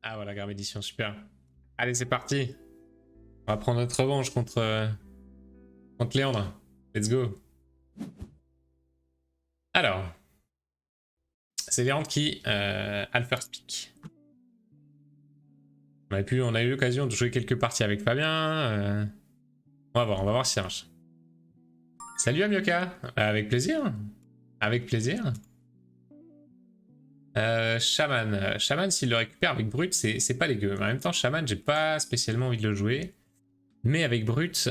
Ah voilà, grave édition, super. Allez, c'est parti. On va prendre notre revanche contre Léandre. Let's go. Alors, c'est Léandre qui a le first pick. On a eu l'occasion de jouer quelques parties avec Fabien. On va voir si ça marche. Salut Amioka. Avec plaisir. Avec plaisir. Shaman. Shaman, s'il le récupère avec Brut, c'est pas dégueu. En même temps, Shaman, j'ai pas spécialement envie de le jouer. Mais avec Brut,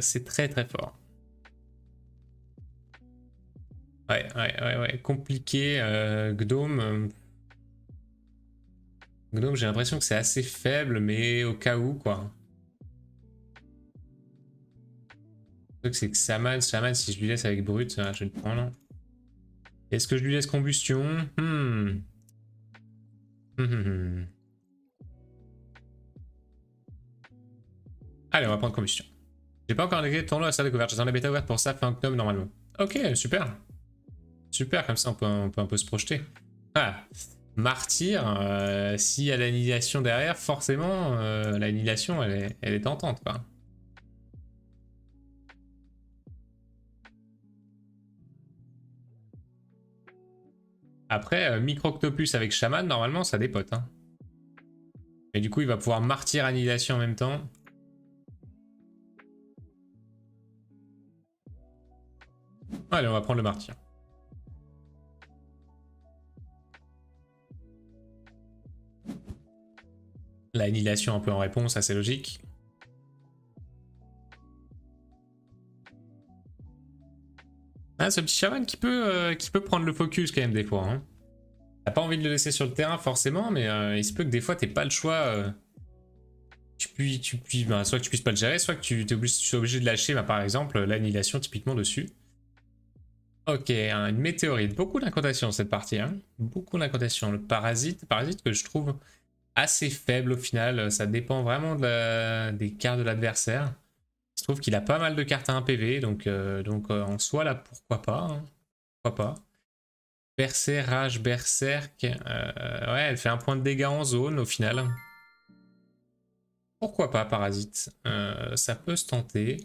c'est très très fort. Ouais. Compliqué. Gnome. Gnome, j'ai l'impression que c'est assez faible, mais au cas où, quoi. Le truc, c'est que Shaman, si je lui laisse avec Brut, je vais le prendre. Est-ce que je lui laisse combustion? Allez, on va prendre combustion. J'ai pas encore intégré le tournoi à la salle de découverte. J'attends la bêta ouverte pour ça fin octobre normalement. Ok, super. Super, comme ça on peut un peu se projeter. Ah, Martyr, s'il y a l'annihilation derrière, forcément, l'annihilation, elle est tentante, quoi. Après, Micro-Octopus avec Shaman, normalement, ça dépote. Hein. Et du coup, il va pouvoir Martyr Annihilation en même temps. Allez, on va prendre le Martyr. L'annihilation un peu en réponse, assez logique. Ah, ce petit Shaman qui peut prendre le focus quand même des fois. Hein. T'as pas envie de le laisser sur le terrain forcément, mais il se peut que des fois t'aies pas le choix. Soit que tu puisses pas le gérer, soit que tu sois obligé de lâcher, par exemple, l'annihilation typiquement dessus. Ok, une météorite. Beaucoup d'incantations cette partie. Hein. Beaucoup d'incantations. Le parasite que je trouve assez faible au final. Ça dépend vraiment des cartes de l'adversaire. Je trouve qu'il a pas mal de cartes à 1 PV, donc en soi là, pourquoi pas. Hein. Pourquoi pas. Rage, Berserk. Ouais, elle fait un point de dégâts en zone au final. Pourquoi pas, Parasite? Ça peut se tenter.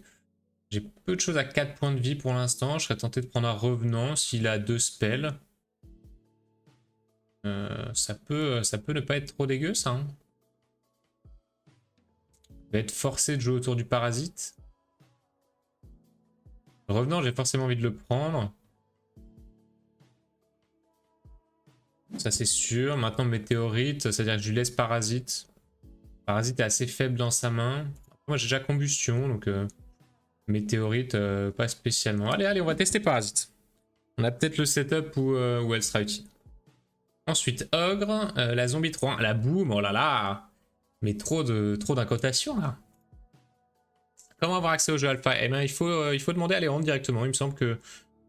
J'ai peu de choses à 4 points de vie pour l'instant. Je serais tenté de prendre un Revenant s'il a 2 spells. Ça peut ne pas être trop dégueu, ça. Hein. Je vais être forcé de jouer autour du Parasite. Revenant, j'ai forcément envie de le prendre. Ça, c'est sûr. Maintenant, Météorite, c'est-à-dire que je lui laisse Parasite. Parasite est assez faible dans sa main. Moi, j'ai déjà Combustion, donc Météorite, pas spécialement. Allez, on va tester Parasite. On a peut-être le setup où elle sera utile. Ensuite, Ogre, la Zombie 3, la Boom, oh là là. Mais trop d'incotation là. Comment avoir accès au jeu alpha? Eh bien, il faut demander à Léandre directement. Il me semble que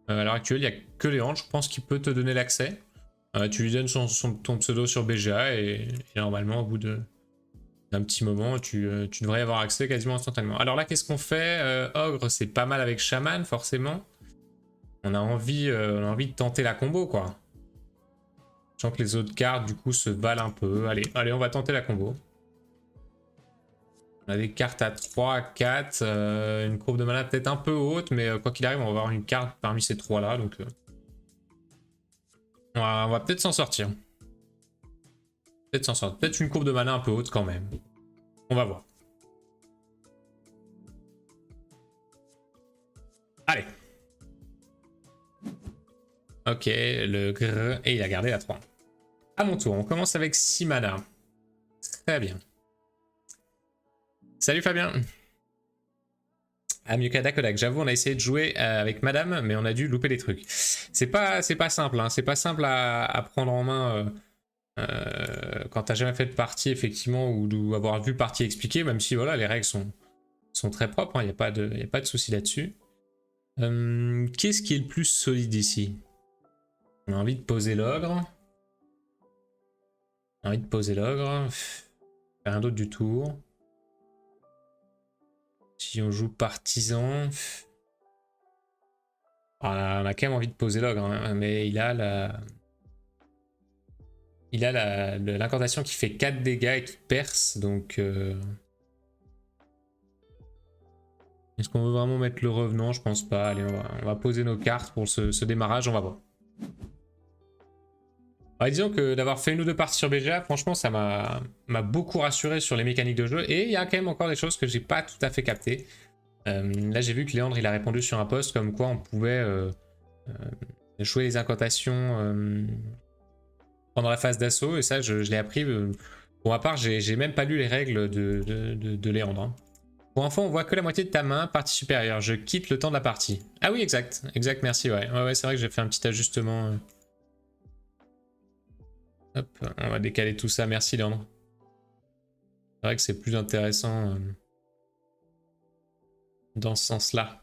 à l'heure actuelle, il n'y a que Léandre. Je pense qu'il peut te donner l'accès. Tu lui donnes ton pseudo sur BGA et normalement, au bout d'un petit moment, tu devrais y avoir accès quasiment instantanément. Alors là, qu'est-ce qu'on fait? Ogre, c'est pas mal avec Shaman, forcément. On a envie de tenter la combo, quoi. Je sens que les autres cartes, du coup, se valent un peu. Allez, on va tenter la combo. On a des cartes à 3, 4, une courbe de mana peut-être un peu haute, mais quoi qu'il arrive, on va avoir une carte parmi ces 3-là, donc... on va peut-être s'en sortir. Peut-être une courbe de mana un peu haute quand même. On va voir. Allez. Ok, le grrr, et il a gardé la 3. À mon tour, on commence avec 6 mana. Très bien. Salut Fabien. Amioka Dakodak, j'avoue, on a essayé de jouer avec madame, mais on a dû louper des trucs. C'est pas simple, hein. C'est pas simple à prendre en main quand t'as jamais fait de partie, effectivement, ou avoir vu partie expliquée, même si voilà, les règles sont très propres, il n'y a pas de souci là-dessus. Qu'est-ce qui est le plus solide ici? On a envie de poser l'ogre. Rien d'autre du tour. Si on joue partisan... on a quand même envie de poser l'ogre, hein, mais il a il a l'incantation qui fait 4 dégâts et qui perce, donc... Est-ce qu'on veut vraiment mettre le revenant? Je pense pas. Allez, on va poser nos cartes pour ce démarrage, on va voir. Ouais, disons que d'avoir fait une ou deux parties sur BGA, franchement, ça m'a beaucoup rassuré sur les mécaniques de jeu. Et il y a quand même encore des choses que j'ai pas tout à fait captées. Là, j'ai vu que Léandre, il a répondu sur un post comme quoi on pouvait jouer les incantations pendant la phase d'assaut. Et ça, je l'ai appris. Pour ma part, j'ai même pas lu les règles de Léandre. Hein. Pour info, on voit que la moitié de ta main, partie supérieure. Je quitte le temps de la partie. Ah oui, exact. Exact, merci, ouais. Ouais, c'est vrai que j'ai fait un petit ajustement. Hop, on va décaler tout ça. Merci, Léandre. C'est vrai que c'est plus intéressant dans ce sens-là.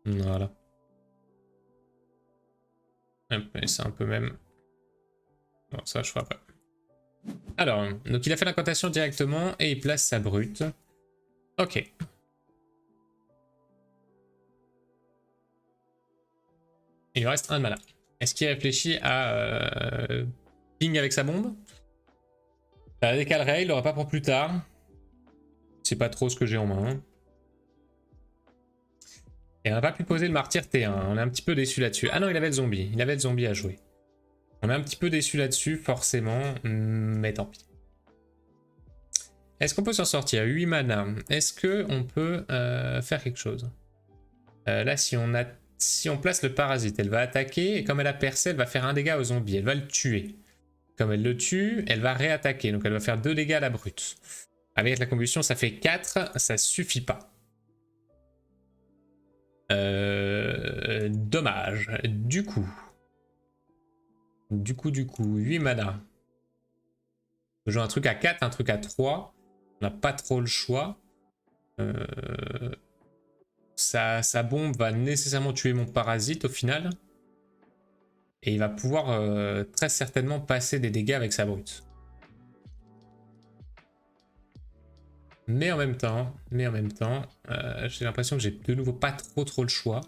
Voilà. Hop, et c'est un peu même... Bon, ça, je ferai pas. Alors, donc il a fait l'incantation directement et il place sa brute. Ok. Il lui reste un de mana. Est-ce qu'il réfléchit à ping avec sa bombe? Ça décalerait, il l'aura pas pour plus tard. C'est pas trop ce que j'ai en main. Et on n'a pas pu poser le martyr T1. On est un petit peu déçu là-dessus. Ah non, il avait le zombie. Il avait le zombie à jouer. On est un petit peu déçu là-dessus, forcément. Mais tant pis. Est-ce qu'on peut s'en sortir? 8 mana. Est-ce qu'on peut faire quelque chose? Là, si on place le parasite, elle va attaquer. Et comme elle a percé, elle va faire un dégât au zombie. Elle va le tuer. Comme elle le tue, elle va réattaquer. Donc elle va faire 2 dégâts à la brute. Avec la combustion, ça fait 4. Ça suffit pas. Dommage. Du coup, 8 mana. Je joue un truc à 4, un truc à 3. On n'a pas trop le choix. Sa bombe va nécessairement tuer mon parasite au final. Et il va pouvoir très certainement passer des dégâts avec sa brute. Mais en même temps, j'ai l'impression que j'ai de nouveau pas trop le choix.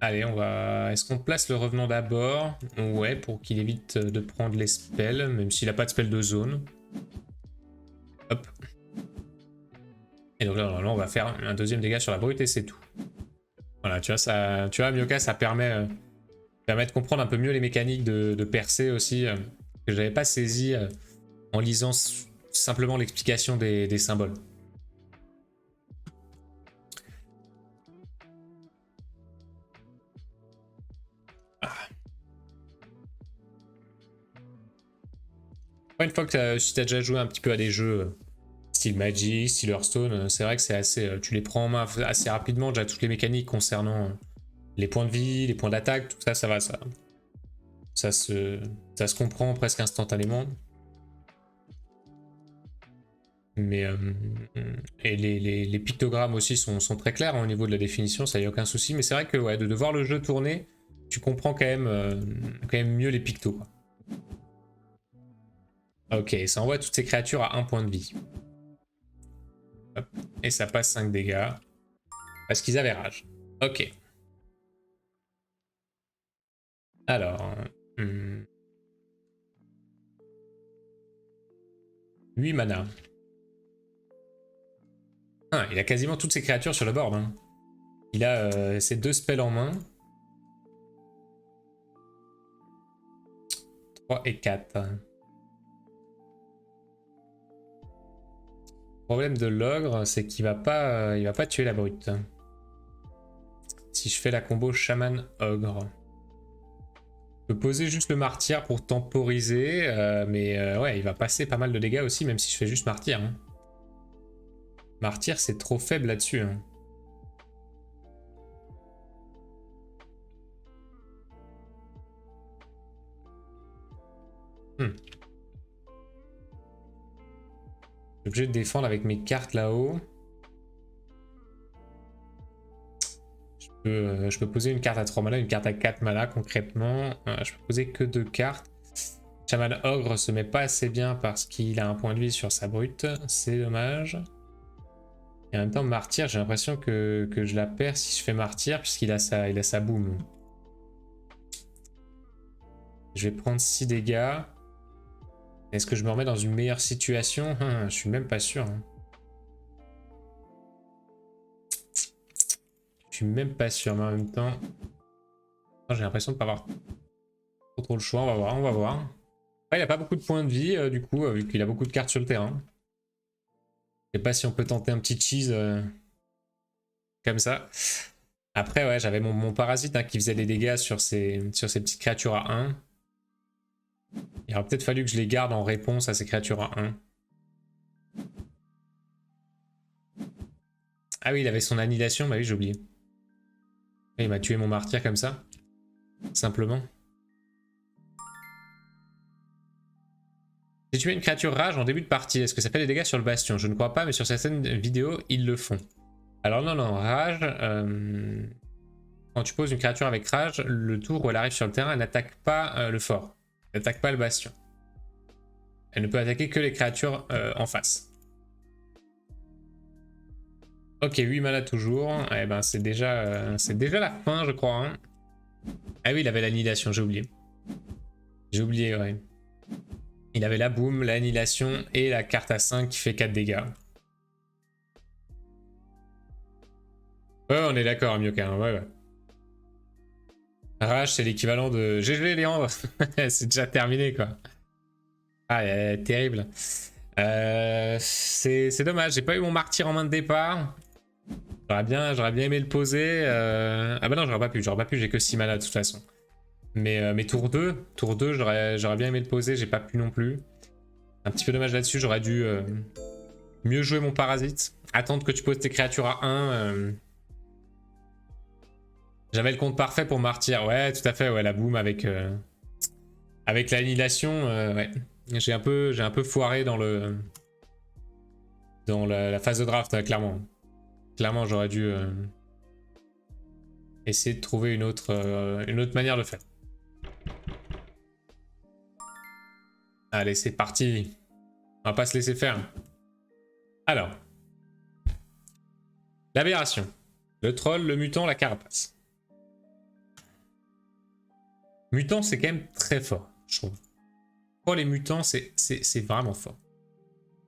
Allez, on va... Est-ce qu'on place le revenant d'abord? Ouais, pour qu'il évite de prendre les spells, même s'il n'a pas de spell de zone. Hop. Et donc là, normalement, on va faire un deuxième dégât sur la brute et c'est tout. Voilà, tu vois, Myoka, ça permet de comprendre un peu mieux les mécaniques de percée aussi, que j'avais pas saisi en lisant simplement l'explication des symboles. Une fois que si tu as déjà joué un petit peu à des jeux style Magic, style Hearthstone, c'est vrai que c'est assez... tu les prends en main assez rapidement, déjà toutes les mécaniques concernant les points de vie, les points d'attaque, tout ça, ça va, ça se comprend presque instantanément. Mais et les pictogrammes aussi sont très clairs hein, au niveau de la définition, ça y a aucun souci. Mais c'est vrai que ouais, de voir le jeu tourner, tu comprends quand même mieux les pictos. Quoi. Ok, ça envoie toutes ces créatures à 1 point de vie. Hop. Et ça passe 5 dégâts. Parce qu'ils avaient rage. Ok. Alors... 8 mana. Ah, il a quasiment toutes ses créatures sur le board. Hein. Il a ses 2 spells en main. 3 et 4. Le problème de l'ogre, c'est qu'il va pas tuer la brute. Si je fais la combo chaman-ogre. Je peux poser juste le martyr pour temporiser, mais ouais, il va passer pas mal de dégâts aussi, même si je fais juste martyr. Hein. Martyr, c'est trop faible là-dessus. Hein. Je suis obligé de défendre avec mes cartes là-haut. Je peux poser une carte à 3 mana, une carte à 4 mana concrètement. Je peux poser que 2 cartes. Shaman Ogre se met pas assez bien parce qu'il a un point de vie sur sa brute. C'est dommage. Et en même temps, Martyr, j'ai l'impression que je la perds si je fais Martyr puisqu'il a sa boom. Je vais prendre 6 dégâts. Est-ce que je me remets dans une meilleure situation? Je suis même pas sûr. Je suis même pas sûr, mais en même temps... J'ai l'impression de pas avoir trop le choix. On va voir, on va voir. Après, il a pas beaucoup de points de vie, du coup, vu qu'il a beaucoup de cartes sur le terrain. Je sais pas si on peut tenter un petit cheese comme ça. Après, ouais, j'avais mon parasite qui faisait des dégâts sur ces petites créatures à 1. Il aurait peut-être fallu que je les garde en réponse à ces créatures à 1. Ah oui, il avait son annihilation, bah oui, j'ai oublié. Il m'a tué mon martyr comme ça. Simplement. Si tu mets une créature rage en début de partie, est-ce que ça fait des dégâts sur le bastion? Je ne crois pas, mais sur certaines vidéos, ils le font. Alors non, rage... Quand tu poses une créature avec rage, le tour où elle arrive sur le terrain, elle n'attaque pas le fort. Elle n'attaque pas le bastion. Elle ne peut attaquer que les créatures en face. Ok, 8 mana toujours. Eh ben c'est déjà la fin, je crois. Hein. Ah oui, il avait l'annihilation, j'ai oublié. J'ai oublié, ouais. Il avait la boom, l'annihilation et la carte à 5 qui fait 4 dégâts. Ouais, on est d'accord, Myoka. Ouais. Rage, c'est l'équivalent de GG Léandre. C'est déjà terminé, quoi. Ah, terrible. C'est dommage, j'ai pas eu mon martyr en main de départ. J'aurais bien aimé le poser. Ah bah non, j'aurais pas pu, j'ai que 6 mana de toute façon. Mais tour 2, j'aurais bien aimé le poser, j'ai pas pu non plus. Un petit peu dommage là-dessus, j'aurais dû mieux jouer mon parasite. Attendre que tu poses tes créatures à 1. J'avais le compte parfait pour martyr, ouais, tout à fait, ouais, la boom avec l'annihilation, ouais. J'ai un peu foiré dans la phase de draft, clairement. Clairement, j'aurais dû essayer de trouver une autre manière de faire. Allez, c'est parti. On va pas se laisser faire. Alors. L'aberration. Le troll, le mutant, la carapace. Mutant, c'est quand même très fort, je trouve. Troll et mutant, c'est vraiment fort.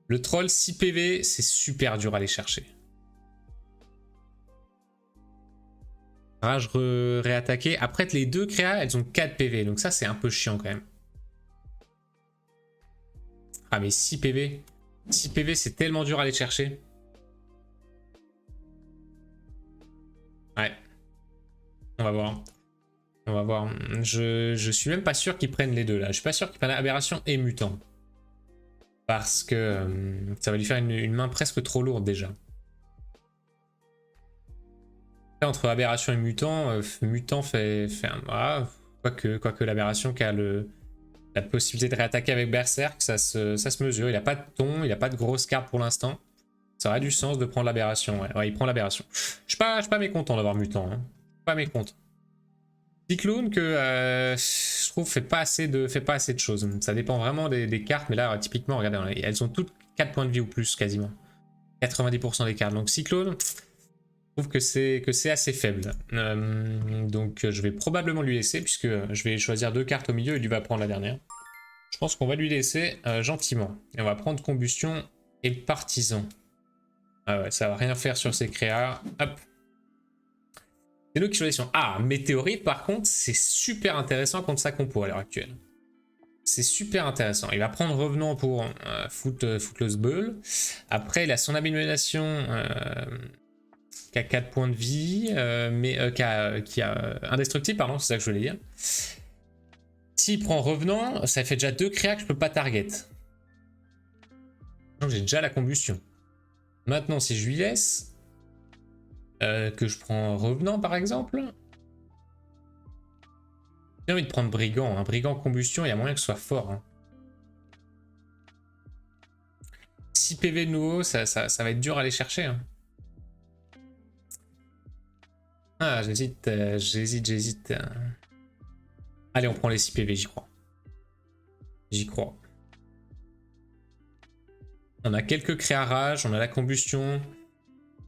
Le troll, 6 PV, c'est super dur à aller chercher. Rage réattaquer. Après, les deux créas, elles ont 4 PV, donc ça, c'est un peu chiant quand même. Ah, mais 6 PV. 6 PV, c'est tellement dur à aller chercher. Ouais. On va voir. On va voir. Je suis même pas sûr qu'ils prennent les deux là. Je suis pas sûr qu'ils prennent aberration et mutant. Parce que ça va lui faire une main presque trop lourde déjà. Là, entre aberration et mutant, mutant fait un... Ah, quoique l'aberration qui a la possibilité de réattaquer avec Berserk, ça se mesure. Il a pas de ton, il a pas de grosse carte pour l'instant. Ça aurait du sens de prendre l'aberration. Ouais, il prend l'aberration. Je suis pas mécontent d'avoir mutant. Hein. Pas mécontent. Cyclone que je trouve fait pas assez de choses. Ça dépend vraiment des cartes, mais là typiquement regardez, elles ont toutes 4 points de vie ou plus quasiment. 90% des cartes. Donc Cyclone, je trouve que c'est assez faible. Donc je vais probablement lui laisser puisque je vais choisir 2 cartes au milieu et lui va prendre la dernière. Je pense qu'on va lui laisser gentiment. Et on va prendre combustion et le partisan. Ah ouais, ça va rien faire sur ces créas. Hop. C'est nous qui choisissons. Ah, météorite par contre, c'est super intéressant contre sa compo à l'heure actuelle. C'est super intéressant. Il va prendre revenant pour Footloose Ball. Après, il a son abomination qui a 4 points de vie, mais qui a indestructible, pardon, c'est ça que je voulais dire. S'il prend revenant, ça fait déjà 2 créas que je peux pas target. Donc j'ai déjà la combustion. Maintenant, si je lui laisse... que je prends revenant par exemple. J'ai envie de prendre brigand. Hein. Brigand combustion, il y a moyen que ce soit fort. Hein. 6 PV de nouveau, ça va être dur à aller chercher. Hein. Ah, j'hésite. Allez, on prend les 6 PV, j'y crois. J'y crois. On a quelques créas rage, on a la combustion.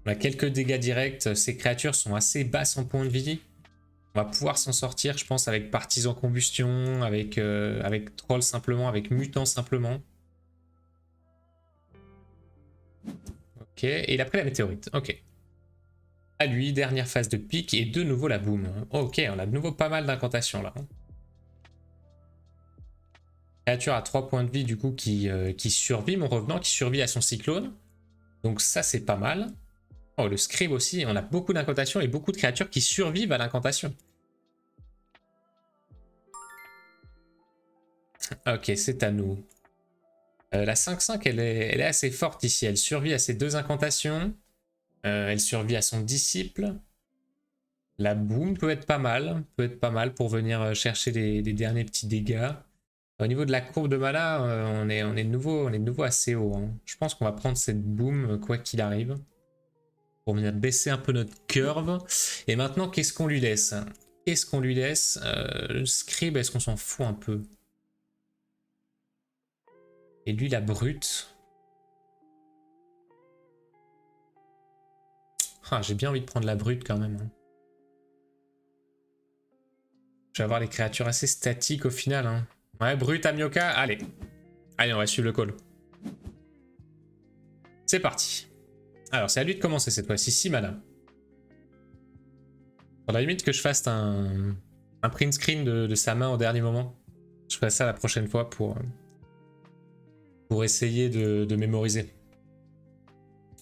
On a quelques dégâts directs. Ces créatures sont assez basses en points de vie. On va pouvoir s'en sortir, je pense, avec Partisan Combustion, avec Troll simplement, avec Mutant simplement. Ok, et il a pris la météorite. Ok. À lui, dernière phase de pique et de nouveau la boom. Ok, on a de nouveau pas mal d'incantations là. Créature à 3 points de vie du coup qui survit, mon revenant, qui survit à son cyclone. Donc ça c'est pas mal. Oh, le scribe aussi, on a beaucoup d'incantations et beaucoup de créatures qui survivent à l'incantation. Ok, c'est à nous. La 5-5, elle est assez forte ici. Elle survit à ses 2 incantations. Elle survit à son disciple. La boom peut être pas mal pour venir chercher les derniers petits dégâts. Au niveau de la courbe de mana, on est de nouveau assez haut. Hein. Je pense qu'on va prendre cette boom quoi qu'il arrive. Pour venir baisser un peu notre curve. Et maintenant, qu'est-ce qu'on lui laisse? Qu'est-ce qu'on lui laisse? Le scribe, est-ce qu'on s'en fout un peu? Et lui, la brute. Ah, j'ai bien envie de prendre la brute quand même. Hein. Je vais avoir les créatures assez statiques au final. Hein. Ouais, brute, Amioka, allez. Allez, on va suivre le call. C'est parti. Alors, c'est à lui de commencer cette fois-ci. 6 mana. Sur la limite que je fasse un print screen de sa main au dernier moment. Je ferai ça la prochaine fois pour essayer de mémoriser.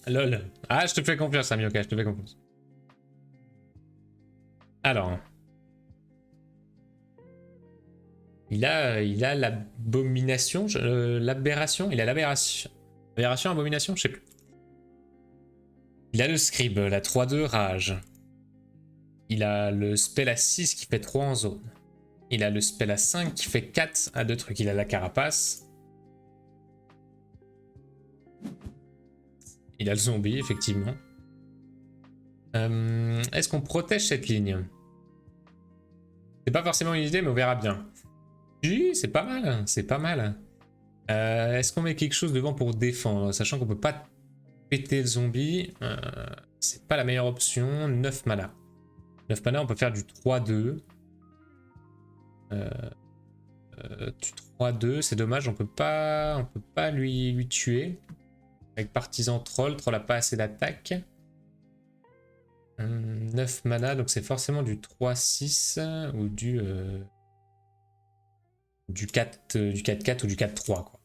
Lol. Ah, je te fais confiance, Amioka, je te fais confiance. Alors. Il a l'abomination, l'aberration, il a l'aberration. Aberration, abomination, je sais plus. Il a le scribe, la 3-2 rage. Il a le spell à 6 qui fait 3 en zone. Il a le spell à 5 qui fait 4 à 2 trucs. Il a la carapace. Il a le zombie, effectivement. Est-ce qu'on protège cette ligne? C'est pas forcément une idée, mais on verra bien. Oui, c'est pas mal, c'est pas mal. Est-ce qu'on met quelque chose devant pour défendre? Sachant qu'on peut pas péter le zombie. C'est pas la meilleure option. 9 mana. 9 mana, on peut faire du 3-2. Du 3-2, c'est dommage, on peut pas lui tuer. Avec partisan troll, troll a pas assez d'attaque. 9 mana, donc c'est forcément du 3-6 ou du 4-4 ou du 4-3 quoi.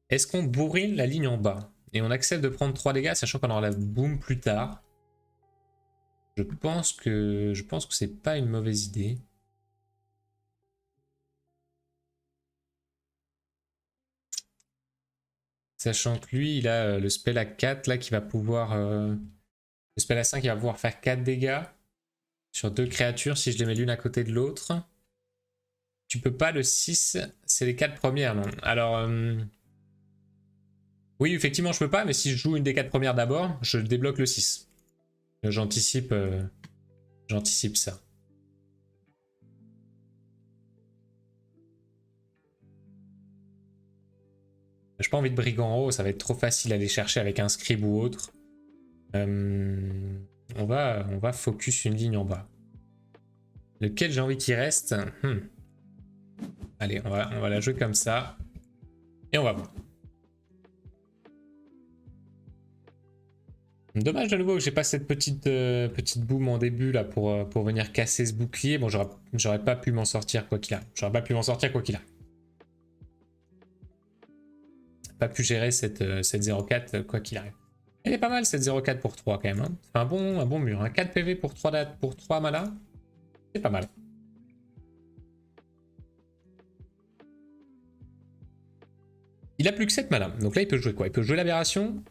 Est-ce qu'on bourrine la ligne en bas et on accepte de prendre 3 dégâts sachant qu'on aura la boom plus tard? Je pense que c'est pas une mauvaise idée. Sachant que lui, il a le spell à 4 là qui va pouvoir... le spell à 5 qui va pouvoir faire 4 dégâts sur 2 créatures si je les mets l'une à côté de l'autre. Tu peux pas, le 6, c'est les 4 premières, non? Alors... oui, effectivement, je peux pas, mais si je joue une des 4 premières d'abord, je débloque le 6. J'anticipe ça. J'ai pas envie de brigand en haut, ça va être trop facile à aller chercher avec un scribe ou autre. On va focus une ligne en bas. Lequel j'ai envie qu'il reste? Allez, on va la jouer comme ça. Et on va voir. Dommage de nouveau que j'ai pas cette petite boom en début là pour venir casser ce bouclier. Bon, j'aurais pas pu m'en sortir quoi qu'il a. Pas pu gérer cette 0-4 quoi qu'il arrive. Elle est pas mal cette 0-4 pour 3 quand même. Hein. C'est un bon mur. Hein. 4 PV pour 3 mana. C'est pas mal. Il a plus que 7 mana. Donc là, il peut jouer quoi? Il peut jouer l'aberration.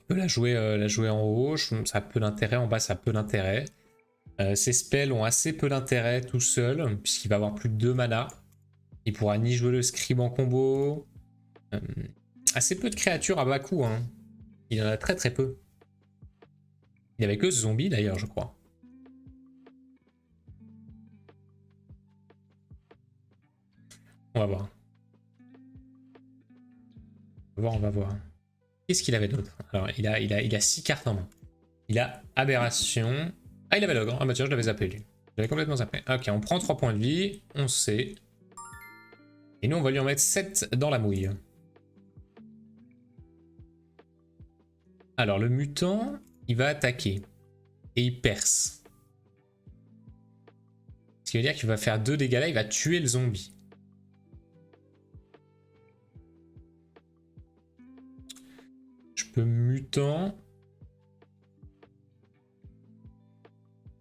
Il peut la jouer en haut. Ça a peu d'intérêt. En bas, ça a peu d'intérêt. Ses spells ont assez peu d'intérêt tout seul, puisqu'il va avoir plus de 2 mana. Il pourra ni jouer le scribe en combo. Assez peu de créatures à bas coût. Hein. Il en a très très peu. Il avait que ce zombie d'ailleurs, je crois. On va voir. On va voir. Qu'est-ce qu'il avait d'autre? Alors, il a 6 cartes en main. Il a aberration. Ah, il avait l'ogre. Ah bah tiens, je l'avais zappé lui. J'avais complètement zappé. Ok, on prend 3 points de vie, on sait. Et nous, on va lui en mettre 7 dans la mouille. Alors, le mutant, il va attaquer. Et il perce. Ce qui veut dire qu'il va faire 2 dégâts là, il va tuer le zombie. Je peux mutant.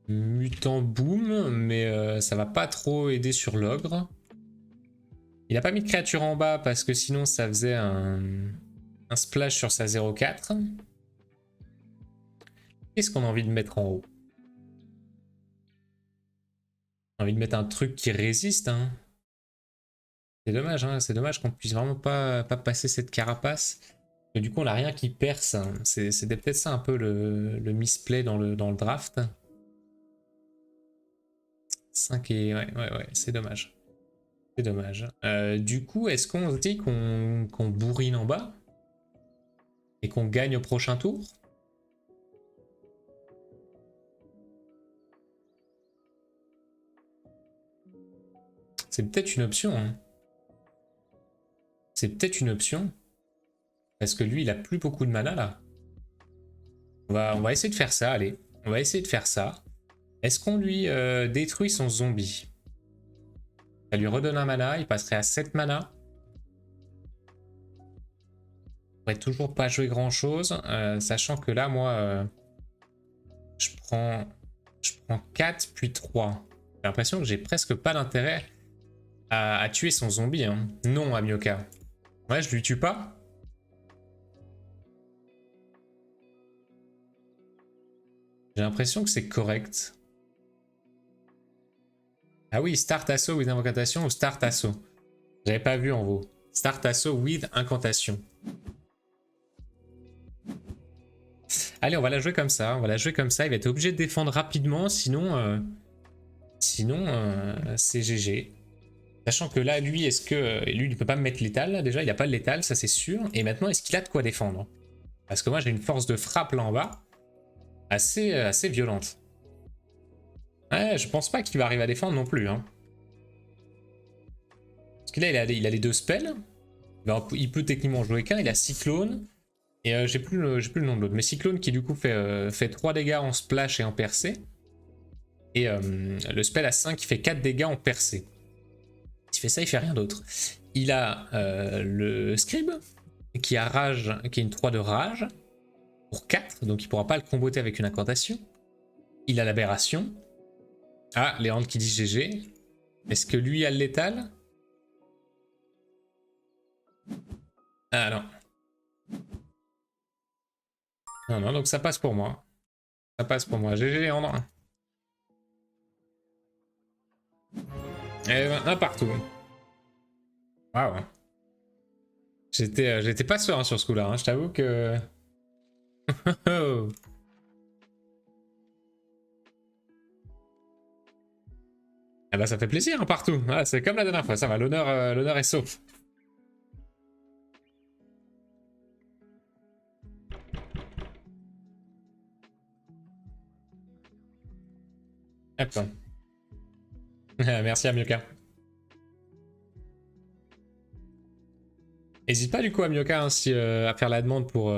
Mutant boom, mais ça va pas trop aider sur l'ogre. Il a pas mis de créature en bas parce que sinon ça faisait un splash sur sa 0,4. Qu'est-ce qu'on a envie de mettre en haut? On a envie de mettre un truc qui résiste. Hein. C'est dommage qu'on puisse vraiment pas passer cette carapace. Et du coup on a rien qui perce. Hein. C'était peut-être ça un peu le misplay dans le draft. 5 et... Ouais, c'est dommage. C'est dommage. Du coup, est-ce qu'on se dit qu'on bourrine en bas? Et qu'on gagne au prochain tour? C'est peut-être une option. Hein. C'est peut-être une option. Parce que lui, il a plus beaucoup de mana, là. On va essayer de faire ça, allez. On va essayer de faire ça. Est-ce qu'on lui détruit son zombie? Ça lui redonne un mana, il passerait à 7 mana. On pourrait toujours pas jouer grand chose, sachant que là, moi, je prends 4 puis 3. J'ai l'impression que j'ai presque pas d'intérêt à tuer son zombie. Hein. Non, Amioka. Ouais, je lui tue pas. J'ai l'impression que c'est correct. Ah oui, start assault with incantation ou start assault. J'avais pas vu en haut. Start assault with incantation. Allez, on va la jouer comme ça. On va la jouer comme ça. Il va être obligé de défendre rapidement, sinon c'est GG. Sachant que là, lui, est-ce que lui, il peut pas me mettre létal là, déjà, il a pas de létal, ça c'est sûr. Et maintenant, est-ce qu'il a de quoi défendre? Parce que moi, j'ai une force de frappe là en bas, assez violente. Ouais, je pense pas qu'il va arriver à défendre non plus. Hein. Parce que là, il a les 2 spells. Il peut techniquement jouer qu'un. Il a Cyclone. Et j'ai plus le nom de l'autre. Mais Cyclone qui du coup fait 3 dégâts en splash et en percée. Et le spell à 5 qui fait 4 dégâts en percée. S'il fait ça, il fait rien d'autre. Il a le Scribe qui a rage, qui a une 3 de rage. Pour 4. Donc il pourra pas le comboter avec une incantation. Il a l'aberration. Ah, Léandre qui dit GG. Est-ce que lui a le létal? Ah non. Non, donc ça passe pour moi. Ça passe pour moi. GG Léandre. Et un partout. Waouh. J'étais pas serein sur ce coup-là. Hein. Je t'avoue que... Eh ben ça fait plaisir, hein, partout. Ah, c'est comme la dernière fois, ça va, l'honneur est sauf. Hop. Merci Amioka. N'hésite pas du coup Amioka hein, à faire la demande pour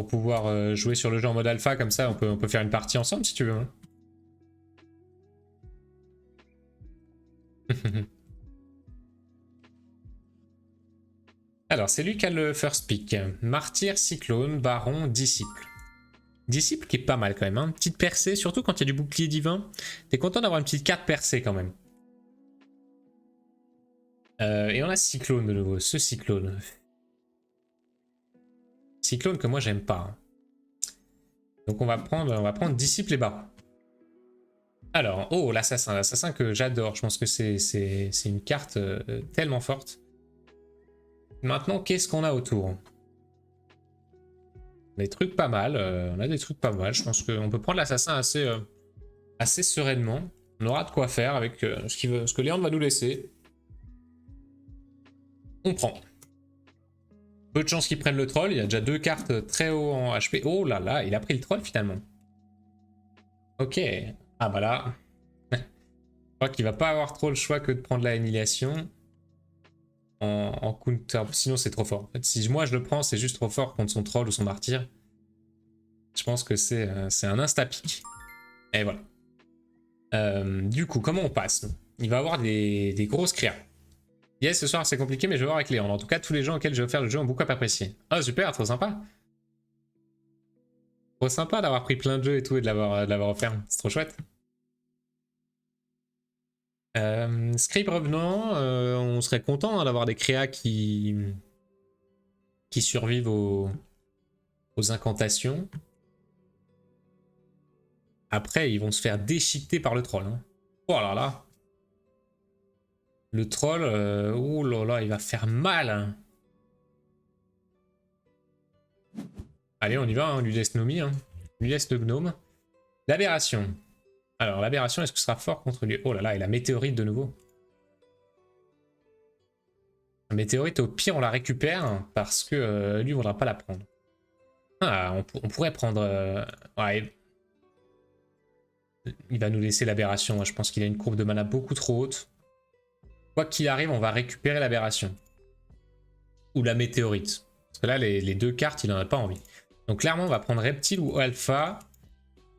pouvoir jouer sur le jeu en mode alpha, comme ça on peut faire une partie ensemble si tu veux. Hein. Alors, c'est lui qui a le first pick. Martyr, Cyclone, Baron, Disciple. Disciple qui est pas mal quand même. Hein. Petite percée, surtout quand il y a du bouclier divin. T'es content d'avoir une petite carte percée quand même. Et on a Cyclone de nouveau. Ce Cyclone. Cyclone que moi j'aime pas. Hein. Donc on va prendre Disciple et Baron. Alors, oh, l'assassin que j'adore. Je pense que c'est une carte tellement forte. Maintenant, qu'est-ce qu'on a autour? Des trucs pas mal. On a des trucs pas mal. Je pense qu'on peut prendre l'assassin assez sereinement. On aura de quoi faire avec ce que Léandre va nous laisser. On prend. Peu de chance qu'il prenne le troll. Il y a déjà 2 cartes très haut en HP. Oh là là, il a pris le troll finalement. Ok. Ah bah là. Je crois qu'il va pas avoir trop le choix que de prendre la annihilation en counter. Sinon c'est trop fort. En fait, si moi je le prends, c'est juste trop fort contre son troll ou son martyr. Je pense que c'est un insta-pick. Et voilà. Du coup, comment on passe nous? Il va avoir des grosses créas. Yes, ce soir c'est compliqué, mais je vais voir avec Léon. En tout cas, tous les gens auxquels je vais faire le jeu ont beaucoup apprécié. Oh super, trop sympa. Trop sympa d'avoir pris plein de jeux et tout et de l'avoir offert. C'est trop chouette. Scribe revenant, on serait content hein, d'avoir des créas qui survivent aux incantations. Après, ils vont se faire déchiqueter par le troll. Hein. Oh là là. Le troll, oh là là, il va faire mal. Hein. Allez, on y va, hein, on lui laisse Nomi. Hein. On lui laisse le gnome. L'aberration. Alors, l'aberration, est-ce que ce sera fort contre lui? Oh là là, et la météorite de nouveau. La météorite, au pire, on la récupère parce que lui, il ne voudra pas la prendre. Ah, on pourrait prendre... ouais. Il va nous laisser l'aberration. Je pense qu'il a une courbe de mana beaucoup trop haute. Quoi qu'il arrive, on va récupérer l'aberration. Ou la météorite. Parce que là, les deux cartes, il n'en a pas envie. Donc clairement, on va prendre Reptile ou Alpha.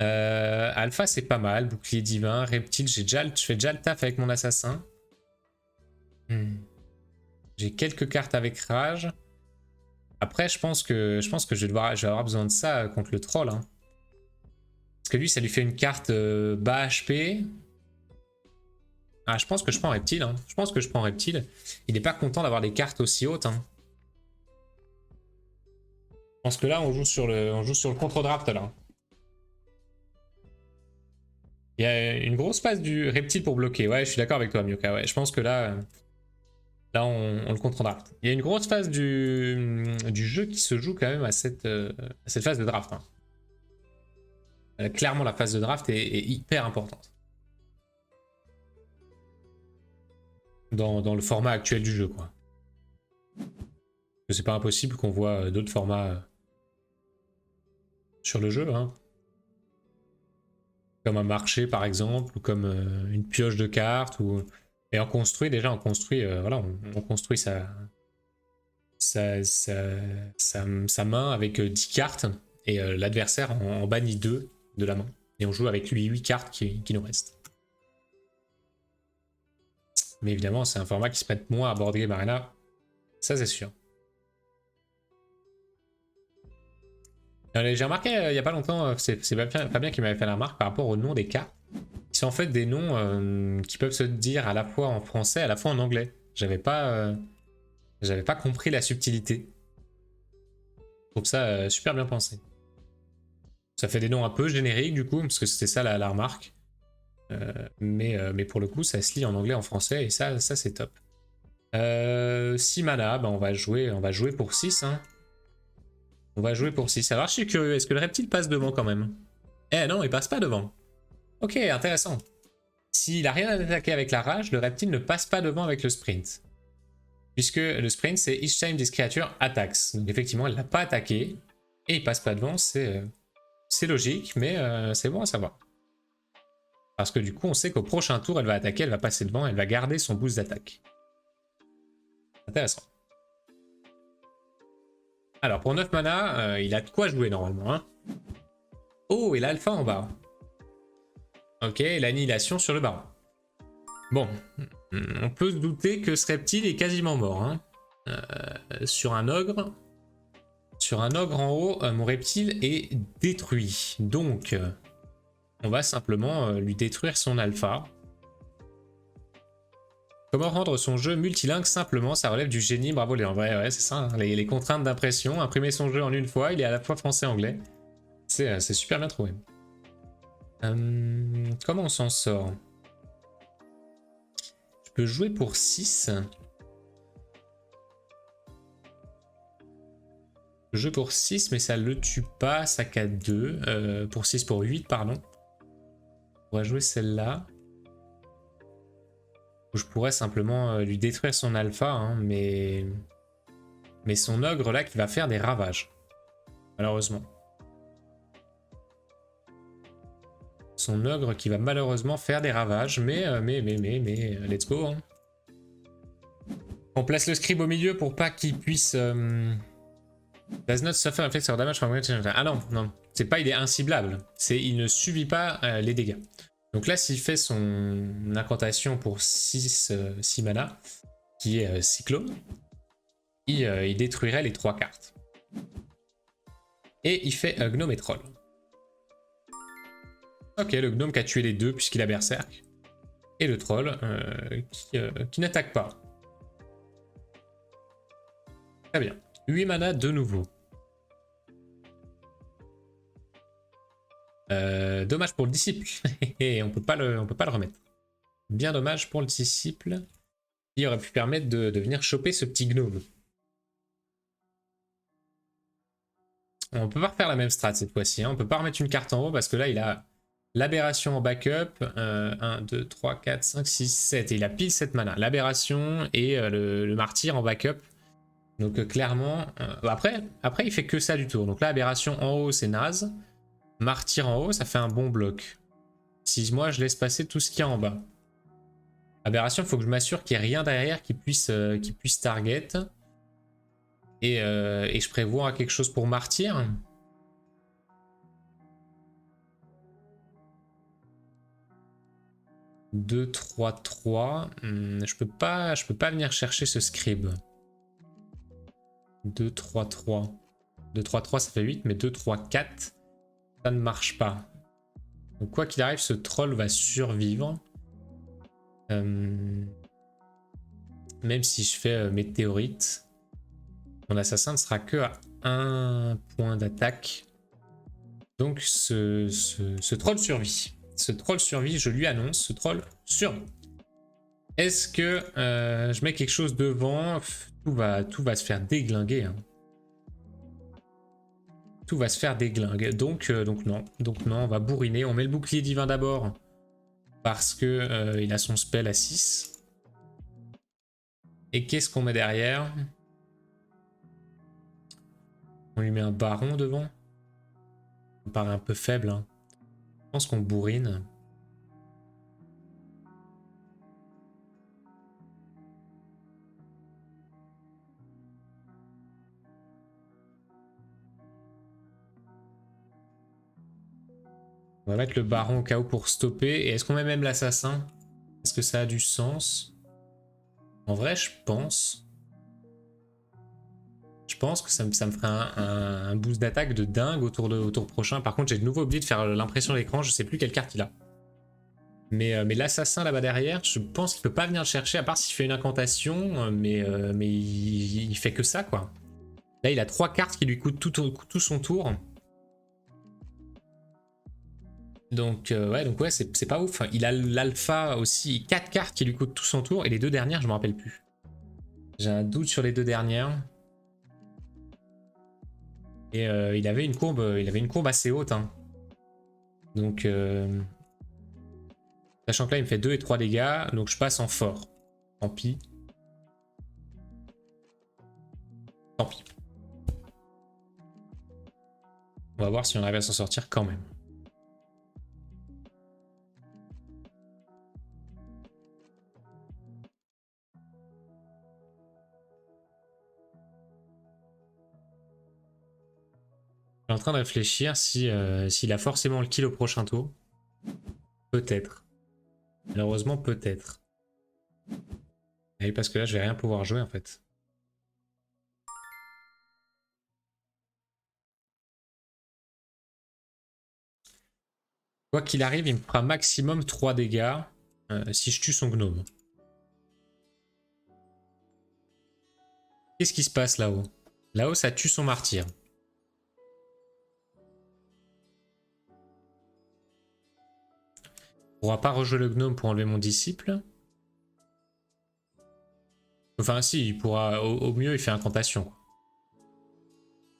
Alpha, c'est pas mal. Bouclier divin. Reptile, je fais déjà le taf avec mon assassin. J'ai quelques cartes avec Rage. Après, je pense que je vais avoir besoin de ça contre le troll. Hein. Parce que lui, ça lui fait une carte bas HP. Ah, je pense que je prends Reptile. Hein. Je pense que je prends Reptile. Il n'est pas content d'avoir des cartes aussi hautes. Hein. Je pense que là, on joue sur le contre-draft là. Il y a une grosse passe du Reptile pour bloquer. Ouais, je suis d'accord avec toi, Myoka. Ouais, je pense que là on le contre-draft. Il y a une grosse phase du jeu qui se joue quand même à cette phase de draft. Hein. Clairement, la phase de draft est hyper importante. Dans le format actuel du jeu, quoi. C'est pas impossible qu'on voit d'autres formats sur le jeu, hein. Comme un marché, par exemple, ou comme une pioche de cartes, ou... Et on construit, déjà, voilà, on construit sa main avec 10 cartes, et l'adversaire en bannit 2 de la main. Et on joue avec lui 8 cartes qui nous restent. Mais évidemment, c'est un format qui se prête moins à board game arena. Ça, c'est sûr. J'ai remarqué il n'y a pas longtemps, c'est Fabien qui m'avait fait la remarque par rapport au nom des cartes. Qui sont en fait des noms qui peuvent se dire à la fois en français, à la fois en anglais. J'avais pas compris la subtilité. Je trouve ça super bien pensé. Ça fait des noms un peu génériques du coup, parce que c'était ça la remarque. Mais pour le coup, ça se lit en anglais, en français, et ça c'est top. 6 mana, bah on va jouer pour 6. Hein. On va jouer pour 6. Alors je suis curieux, est-ce que le reptile passe devant quand même? Eh non, il passe pas devant. Ok, intéressant. S'il a rien à attaquer avec la rage, le reptile ne passe pas devant avec le sprint. Puisque le sprint, c'est each time this creature attacks. Donc effectivement, elle l'a pas attaqué. Et il passe pas devant, c'est logique, mais c'est bon à savoir. Parce que du coup, on sait qu'au prochain tour, elle va attaquer, elle va passer devant, elle va garder son boost d'attaque. Intéressant. Alors, pour 9 mana, il a de quoi jouer normalement. Hein. Oh, et l'alpha en bas. Ok, l'annihilation sur le baron. Bon, on peut se douter que ce reptile est quasiment mort. Hein. Sur un ogre en haut, mon reptile est détruit. Donc, on va simplement lui détruire son alpha. Comment rendre son jeu multilingue simplement? Ça relève du génie, bravo Léon. Ouais, c'est ça, hein. Les contraintes d'impression, imprimer son jeu en une fois, il est à la fois français et anglais. C'est super bien trouvé. Comment on s'en sort? Je peux jouer pour 6. Je joue pour 6, mais ça le tue pas, ça casse 2. Pour 6, pour 8, pardon. On va jouer celle-là. Je pourrais simplement lui détruire son alpha, hein, mais son ogre là qui va faire des ravages. Malheureusement. Son ogre qui va malheureusement faire des ravages. Mais let's go. Hein. On place le scribe au milieu pour pas qu'il puisse... Does not suffer effects or damage from... Ah non, non. C'est pas il est inciblable. C'est il ne subit pas les dégâts. Donc là, s'il fait son incantation pour 6 mana, qui est Cyclone, il détruirait les 3 cartes. Et il fait Gnome et Troll. Ok, le Gnome qui a tué les deux puisqu'il a Berserk. Et le Troll qui n'attaque pas. Très bien. 8 mana de nouveau. Dommage pour le disciple. On peut pas le remettre. Bien dommage pour le disciple. Qui aurait pu permettre de venir choper ce petit gnome. On peut pas refaire la même strat cette fois-ci. Hein. On peut pas remettre une carte en haut parce que là il a l'aberration en backup. 1, 2, 3, 4, 5, 6, 7. Et il a pile 7 mana. L'aberration et le martyr en backup. Donc clairement... après il fait que ça du tour. Donc là aberration en haut c'est naze. Martyr en haut, ça fait un bon bloc. Si moi je laisse passer tout ce qu'il y a en bas. Aberration, il faut que je m'assure qu'il n'y ait rien derrière qui puisse target. Et je prévois quelque chose pour Martyr. « 2, 3, 3. Je peux pas venir chercher ce scribe. 2, 3, 3. 2, 3, 3, ça fait 8, mais 2, 3, 4. Ça ne marche pas. Donc quoi qu'il arrive, ce troll va survivre. Même si je fais météorite, mon assassin ne sera que à 1 point d'attaque. Donc ce troll survit. Ce troll survit, je lui annonce, ce troll survit. Est-ce que je mets quelque chose devant? Tout va se faire déglinguer. Hein. Tout va se faire déglinguer. Donc non, on va bourriner. On met le bouclier divin d'abord. Parce que il a son spell à 6. Et qu'est-ce qu'on met derrière? On lui met un baron devant. Ça me paraît un peu faible. Hein. Je pense qu'on bourrine. On va mettre le baron au cas où pour stopper. Et est-ce qu'on met même l'assassin? Est-ce que ça a du sens? En vrai, je pense. Je pense que ça me ferait un boost d'attaque de dingue au tour prochain. Par contre, j'ai de nouveau oublié de faire l'impression d'écran. Je sais plus quelle carte il a. Mais l'assassin là-bas derrière, je pense qu'il peut pas venir le chercher, à part s'il fait une incantation. Mais il fait que ça, quoi. Là, il a 3 cartes qui lui coûtent tout son tour. Donc ouais, c'est pas ouf. Il a l'alpha aussi, 4 cartes qui lui coûtent tout son tour, et les 2 dernières, je me rappelle plus. J'ai un doute sur les 2 dernières. Et il avait une courbe assez haute. Hein. Donc, sachant que là, il me fait 2 et 3 dégâts, donc je passe en fort. Tant pis. Tant pis. On va voir si on arrive à s'en sortir quand même. Je suis en train de réfléchir s'il a forcément le kill au prochain tour. Peut-être. Malheureusement, peut-être. Et parce que là, je vais rien pouvoir jouer en fait. Quoi qu'il arrive, il me fera maximum 3 dégâts si je tue son gnome. Qu'est-ce qui se passe là-haut? Là-haut, ça tue son martyr. On pourra pas rejouer le gnome pour enlever mon disciple. Enfin si, il pourra, au mieux il fait incantation.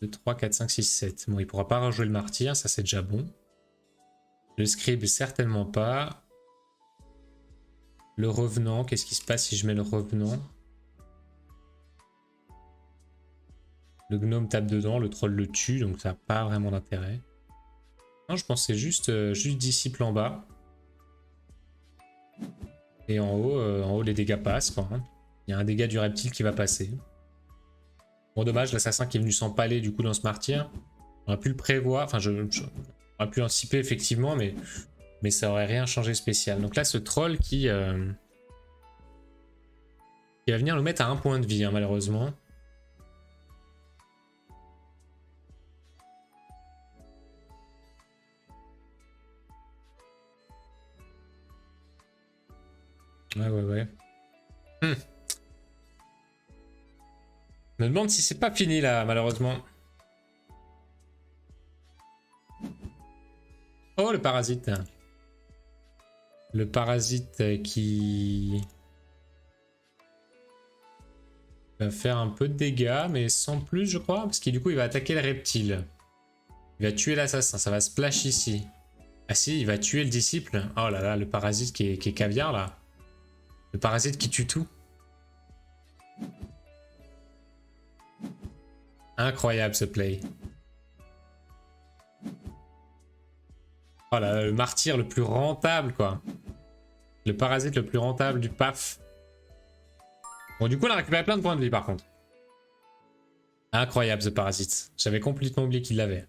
2, 3, 4, 5, 6, 7. Bon, il pourra pas rejouer le martyr, ça c'est déjà bon. Le scribe, certainement pas. Le revenant, qu'est-ce qui se passe si je mets le revenant? Le gnome tape dedans, le troll le tue, donc ça n'a pas vraiment d'intérêt. Non, je pensais juste disciple en bas. Et en haut les dégâts passent, quoi. Hein. Il y a un dégât du reptile qui va passer. Bon, dommage, l'assassin qui est venu s'empaler du coup dans ce martyr. On aurait pu le prévoir, enfin, on aurait pu l'anticiper effectivement, mais ça aurait rien changé spécial. Donc là, ce troll qui va venir nous mettre à 1 point de vie, hein, malheureusement. Ouais. Je me demande si c'est pas fini là, malheureusement. Oh, le parasite. Le parasite qui va faire un peu de dégâts, mais sans plus, je crois. Parce que du coup, il va attaquer le reptile. Il va tuer l'assassin, ça va splash ici. Ah si, il va tuer le disciple. Oh là là, le parasite qui est caviar là. Le parasite qui tue tout. Incroyable ce play. Oh là là, le martyr le plus rentable quoi. Le parasite le plus rentable du PAF. Bon du coup on a récupéré plein de points de vie par contre. Incroyable ce parasite. J'avais complètement oublié qu'il l'avait.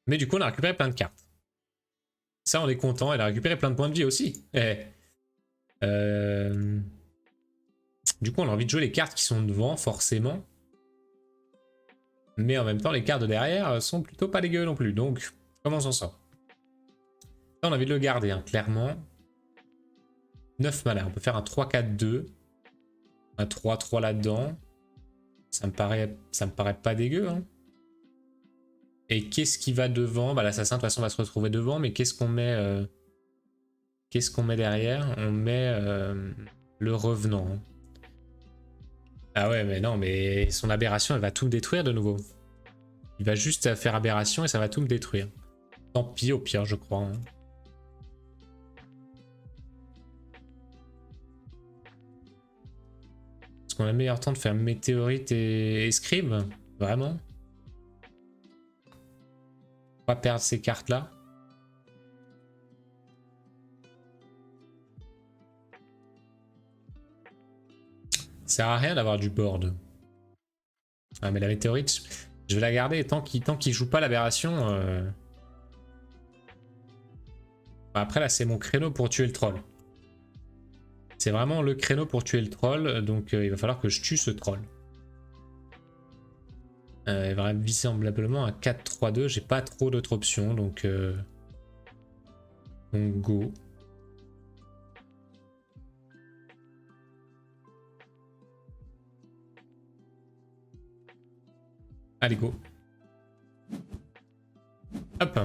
Mais du coup on a récupéré plein de cartes. Ça on est content, elle a récupéré plein de points de vie aussi. Du coup on a envie de jouer les cartes qui sont devant forcément. Mais en même temps les cartes de derrière sont plutôt pas dégueu non plus. Donc comment on s'en sort? Ça on a envie de le garder hein, clairement. 9 mana, on peut faire un 3-4-2. Un 3-3 là-dedans. Ça me paraît pas dégueu. Hein. Et qu'est-ce qui va devant? Bah, l'assassin de toute façon va se retrouver devant, mais qu'est-ce qu'on met derrière? On met le revenant. Hein. Ah ouais, mais non, mais son aberration, elle va tout me détruire de nouveau. Il va juste faire aberration et ça va tout me détruire. Tant pis, au pire, je crois. Hein. Est-ce qu'on a le meilleur temps de faire météorite et scribe? Vraiment? Pas perdre ces cartes-là. Ça sert à rien d'avoir du board. Ah mais la météorite, je vais la garder tant qu'il joue pas l'aberration. Après là c'est mon créneau pour tuer le troll. C'est vraiment le créneau pour tuer le troll, donc il va falloir que je tue ce troll. Il va visiblement un 4-3-2, j'ai pas trop d'autres options, donc go. Allez, go. Hop.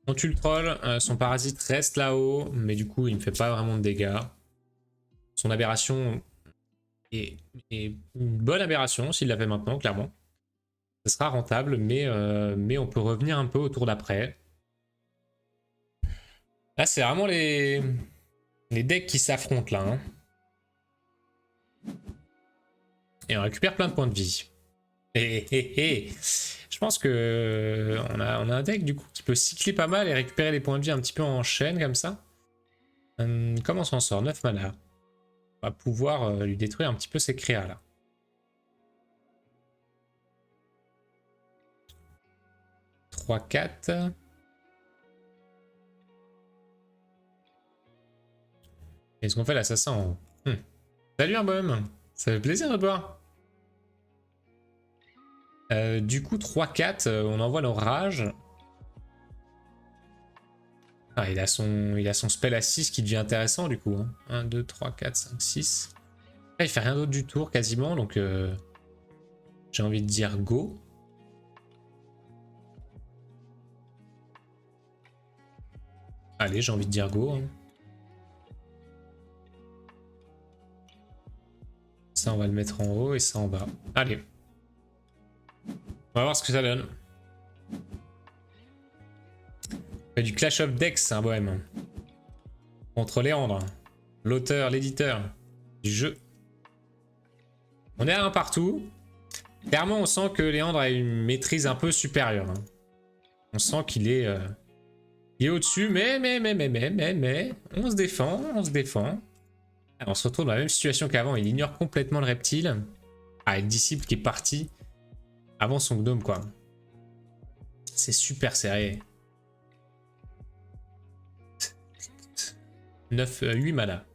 On tue le troll, son parasite reste là-haut, mais du coup il ne fait pas vraiment de dégâts. Son aberration est une bonne aberration s'il la fait maintenant, clairement. Ce sera rentable, mais on peut revenir un peu au tour d'après. Là c'est vraiment les decks qui s'affrontent là. Hein. Et on récupère plein de points de vie. Je pense que on a un deck du coup qui peut cycler pas mal et récupérer les points de vie un petit peu en chaîne comme ça. Comment on s'en sort? 9 mana. On va pouvoir lui détruire un petit peu ses créas là. « 3-4. Est-ce qu'on fait l'assassin en haut? Salut un bonhomme, ça fait plaisir de te voir. Du coup 3-4, on envoie nos rages. Ah, il a son spell à 6 qui devient intéressant du coup. Hein. 1, 2, 3, 4, 5, 6. Là, il fait rien d'autre du tour quasiment, donc j'ai envie de dire go. Allez, j'ai envie de dire go. Hein. Ça, on va le mettre en haut et ça en bas. Allez. On va voir ce que ça donne. On fait du Clash of Decks, un bohème. Contre Léandre, l'auteur, l'éditeur du jeu. On est à un partout. Clairement, on sent que Léandre a une maîtrise un peu supérieure. Hein. On sent qu'il est, il est au-dessus, mais, on se défend, on se défend. Alors, on se retrouve dans la même situation qu'avant, il ignore complètement le reptile. Ah, et le disciple qui est parti avant son gnome, quoi. C'est super serré. 8 mana.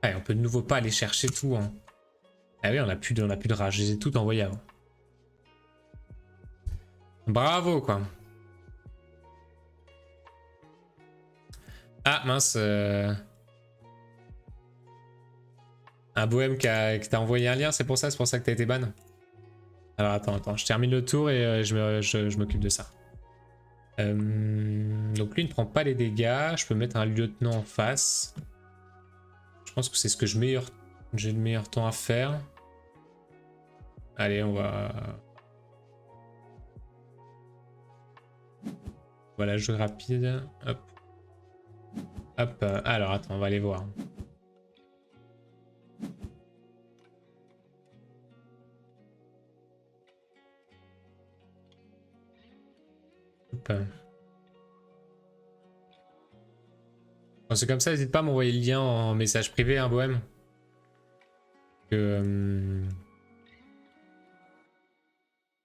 Ouais, on peut de nouveau pas aller chercher tout. Hein. Ah oui, on a plus de rage, je les ai toutes envoyées avant. Bravo, quoi. Ah, mince. Un bohème qui t'a envoyé un lien, c'est pour ça que t'as été ban. Alors attends, je termine le tour et je m'occupe de ça. Donc lui ne prend pas les dégâts, je peux mettre un lieutenant en face. Je pense que c'est ce que j'ai le meilleur temps à faire. Allez, on va la jouer rapide. Hop. Hop, alors attends, on va aller voir. Bon, c'est comme ça, n'hésite pas à m'envoyer le lien en message privé, hein, Bohème. Que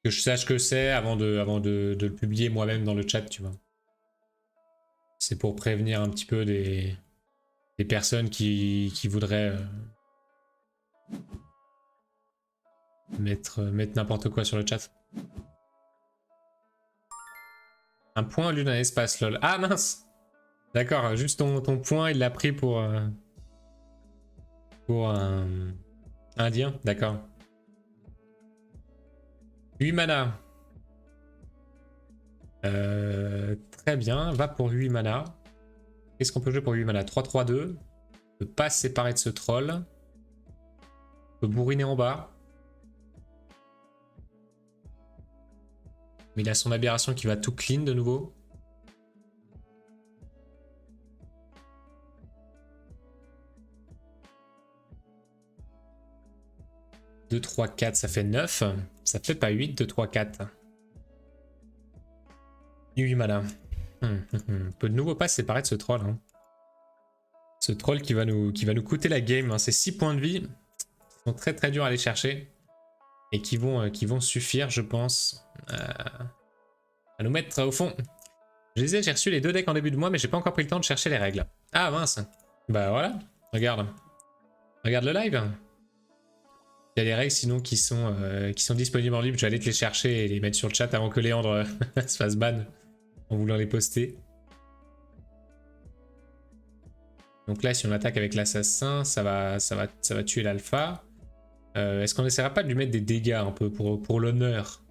je sache que c'est avant de le publier moi-même dans le chat, tu vois. C'est pour prévenir un petit peu des personnes qui voudraient mettre n'importe quoi sur le chat. Un point au lieu d'un espace, lol. Ah mince! D'accord, juste ton point, il l'a pris pour un indien, d'accord. 8 mana. Très bien, va pour 8 mana. Qu'est-ce qu'on peut jouer pour 8 mana? 3-3-2. On peut pas se séparer de ce troll. On peut bourriner en bas. Mais il a son aberration qui va tout clean de nouveau. « 2, 3, 4, ça fait 9. Ça fait pas 8, 2, 3, 4. 8 mana. On peut de nouveau pas se séparer de ce troll. Hein. Ce troll qui va nous coûter la game. Hein. C'est 6 points de vie. Ils sont très très durs à aller chercher. Et qui vont suffire, je pense, à nous mettre au fond. J'ai reçu les 2 decks en début de mois, mais j'ai pas encore pris le temps de chercher les règles. Ah mince. Bah voilà, regarde. Regarde le live. Il y a les règles sinon qui sont disponibles en libre. Je vais aller te les chercher et les mettre sur le chat avant que Léandre se fasse ban en voulant les poster. Donc là, si on attaque avec l'assassin, ça va tuer l'alpha. Est-ce qu'on essaiera pas de lui mettre des dégâts un peu pour l'honneur?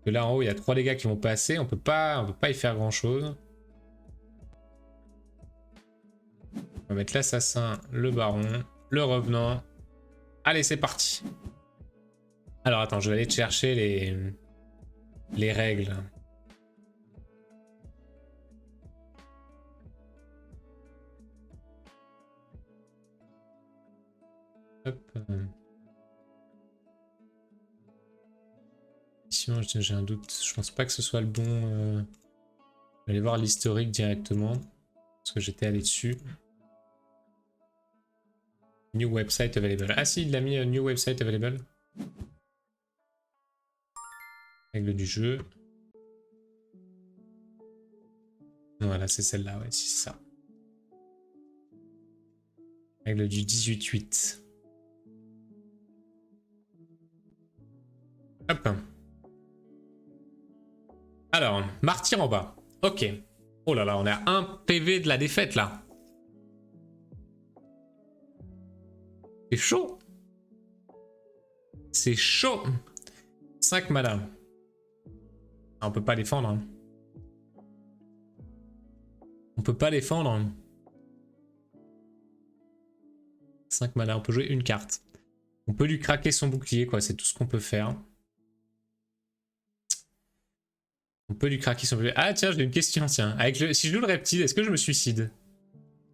Que là en haut il y a 3 dégâts qui vont passer, on peut pas y faire grand chose. On va mettre l'assassin, le baron, le revenant. Allez, c'est parti. Alors attends, je vais aller te chercher les règles. Hop. Sinon, j'ai un doute. Je pense pas que ce soit le bon. Je vais aller voir l'historique directement. Parce que j'étais allé dessus. New website available. Ah si, il l'a mis new website available. Règle du jeu. Voilà, c'est celle-là, ouais, c'est ça. Règle du 18-8. Hop. Alors, martyr en bas. Ok. Oh là là, on est à 1 PV de la défaite là. C'est chaud. C'est chaud. 5 mana. Ah, on peut pas défendre. Hein. On peut pas défendre. Hein. 5 mana, on peut jouer une carte. On peut lui craquer son bouclier, quoi. C'est tout ce qu'on peut faire. On peut lui craquer son bouclier. Ah tiens, j'ai une question, tiens. Si je joue le reptile, est-ce que je me suicide?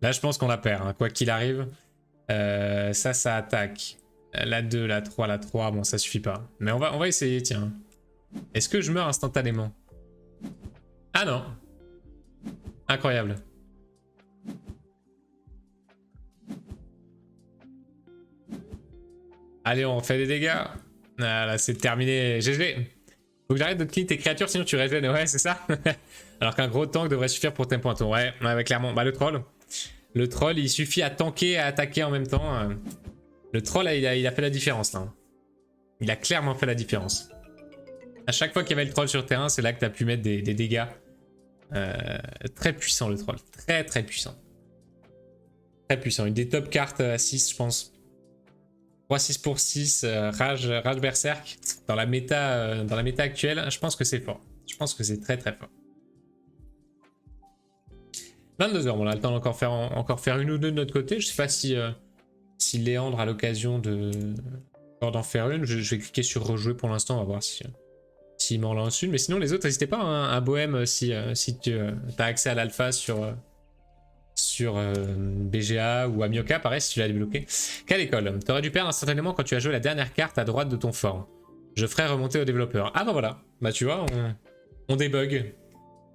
Là, je pense qu'on la perd, hein. Quoi qu'il arrive. Ça attaque. La 2, la 3, la 3, bon ça suffit pas. Mais on va essayer, tiens. Est-ce que je meurs instantanément? Ah non. Incroyable. Allez, on fait des dégâts. Ah là, c'est terminé. GG. Faut que j'arrête de clean tes créatures, sinon tu régènes. Ouais, c'est ça. Alors qu'un gros tank devrait suffire pour tes pointons. Ouais, clairement. Bah, le troll. Le troll, il suffit à tanker et à attaquer en même temps. Le troll, il a fait la différence, là. Il a clairement fait la différence. À chaque fois qu'il y avait le troll sur le terrain, c'est là que tu as pu mettre des dégâts. Très puissant, le troll. Très, très puissant. Très puissant. Une des top cartes à 6, je pense. 3-6 pour 6, Rage Berserk. Dans la méta actuelle, je pense que c'est fort. Je pense que c'est très, très fort. 22h, bon, on a le temps d'encore faire une ou deux de notre côté. Je sais pas si Léandre a l'occasion d'en faire une. Je vais cliquer sur rejouer pour l'instant, on va voir s'il m'en lance une. Mais sinon, les autres, n'hésitez pas, hein, à Bohème si tu as accès à l'alpha sur BGA ou Amioka, pareil, si tu l'as débloqué. Quelle école? T'aurais dû perdre instantanément quand tu as joué la dernière carte à droite de ton fort. Je ferai remonter au développeur. Ah bah voilà, bah tu vois, on débug.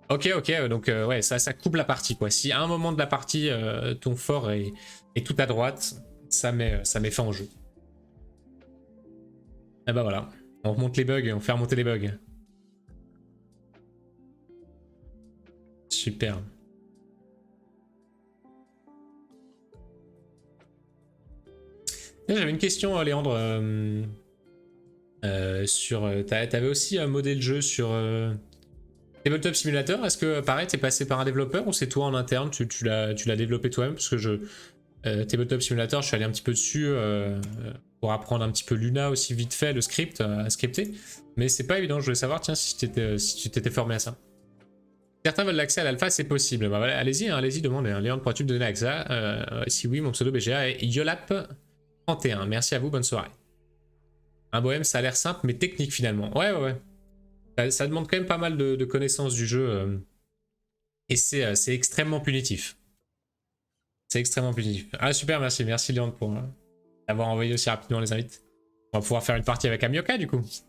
Ok, donc ouais, ça coupe la partie, quoi. Si à un moment de la partie, ton fort est tout à droite, ça met fin au jeu. Et bah voilà, on remonte les bugs, on fait remonter les bugs. Super. J'avais une question, Léandre, t'avais aussi modé le jeu sur Tabletop Simulator. Est-ce que, pareil, t'es passé par un développeur ou c'est toi en interne, tu l'as développé toi-même? Parce que Tabletop Simulator, je suis allé un petit peu dessus pour apprendre un petit peu Luna aussi vite fait, le script, à scripter. Mais c'est pas évident, je voulais savoir, tiens, si tu t'étais formé à ça. Certains veulent l'accès à l'alpha, c'est possible. Bah, voilà, allez-y, hein, demandez. Hein. Léandre, pourrais-tu me donner l'accès? Si oui, mon pseudo BGA est Yolap31. Merci à vous, bonne soirée. Un bohème, ça a l'air simple, mais technique finalement. Ouais. Ça demande quand même pas mal de connaissances du jeu. Et c'est extrêmement punitif. C'est extrêmement punitif. Ah super, merci Léandre pour avoir envoyé aussi rapidement les invites. On va pouvoir faire une partie avec Amioka du coup. Tu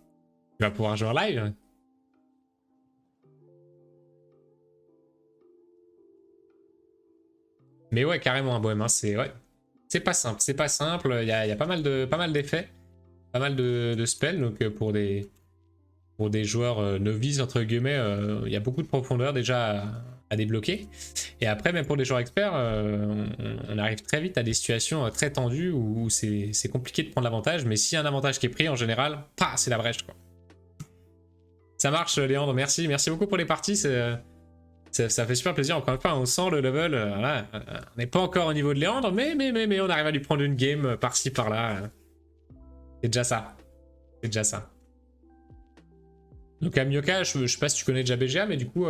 vas pouvoir jouer en live. Mais ouais, carrément un bohème, hein, c'est pas simple, il y a pas mal d'effets, pas mal de spells, donc pour des joueurs novices entre guillemets, il y a beaucoup de profondeur déjà à débloquer. Et après, même pour des joueurs experts, on arrive très vite à des situations très tendues où c'est compliqué de prendre l'avantage, mais s'il y a un avantage qui est pris en général, c'est la brèche quoi. Ça marche Léandre, merci beaucoup pour les parties, ça fait super plaisir. Encore une fois, on sent le level. Voilà. On n'est pas encore au niveau de Léandre, mais on arrive à lui prendre une game par-ci par-là. C'est déjà ça. C'est déjà ça. Donc Amioka, je sais pas si tu connais déjà BGA, mais du coup,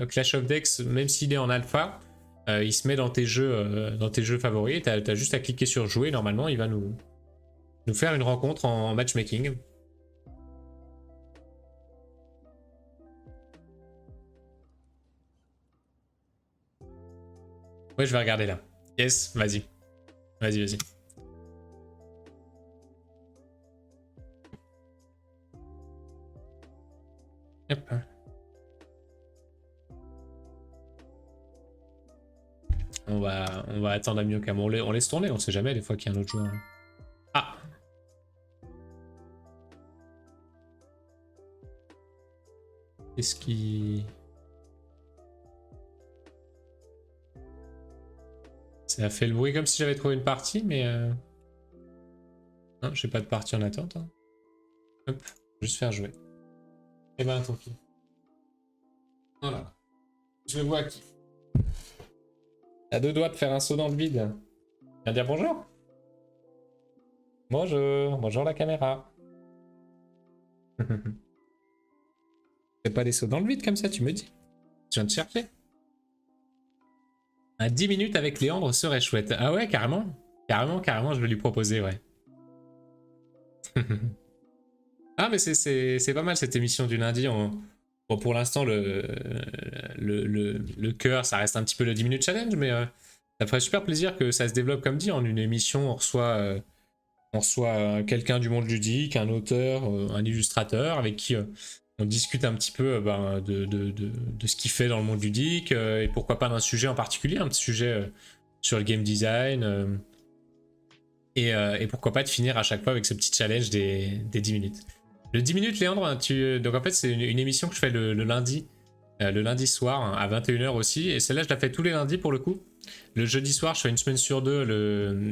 Clash of Decks, même s'il est en alpha, il se met dans tes jeux favoris. T'as juste à cliquer sur jouer. Normalement, il va nous faire une rencontre en matchmaking. Ouais, je vais regarder là. Yes, vas-y. Vas-y. Hop. On va attendre Amioka. Bon, on laisse tourner, on sait jamais des fois qu'il y a un autre joueur. Ah! Qu'est-ce qui... Ça a fait le bruit comme si j'avais trouvé une partie, mais... Non, j'ai pas de partie en attente. Hein. Hop, juste faire jouer. Eh ben, tant pis. Voilà. Je le vois qui. T'as deux doigts de faire un saut dans le vide. Viens dire bonjour. Bonjour la caméra. Fais pas des sauts dans le vide comme ça, tu me dis. Je viens de chercher. À 10 minutes avec Léandre serait chouette. Ah ouais, carrément. Carrément, je vais lui proposer, ouais. Ah, mais c'est pas mal cette émission du lundi. Bon, pour l'instant, le cœur, ça reste un petit peu le 10 minutes challenge, mais ça ferait super plaisir que ça se développe comme dit. En une émission, on on reçoit quelqu'un du monde ludique, un auteur, un illustrateur, avec qui on discute un petit peu de ce qu'il fait dans le monde ludique, et pourquoi pas d'un sujet en particulier, un petit sujet sur le game design, et pourquoi pas de finir à chaque fois avec ce petit challenge des 10 minutes. Le 10 minutes, Léandre, donc en fait c'est une émission que je fais le lundi soir hein, à 21h aussi, et celle-là je la fais tous les lundis pour le coup. Le jeudi soir, je fais une semaine sur deux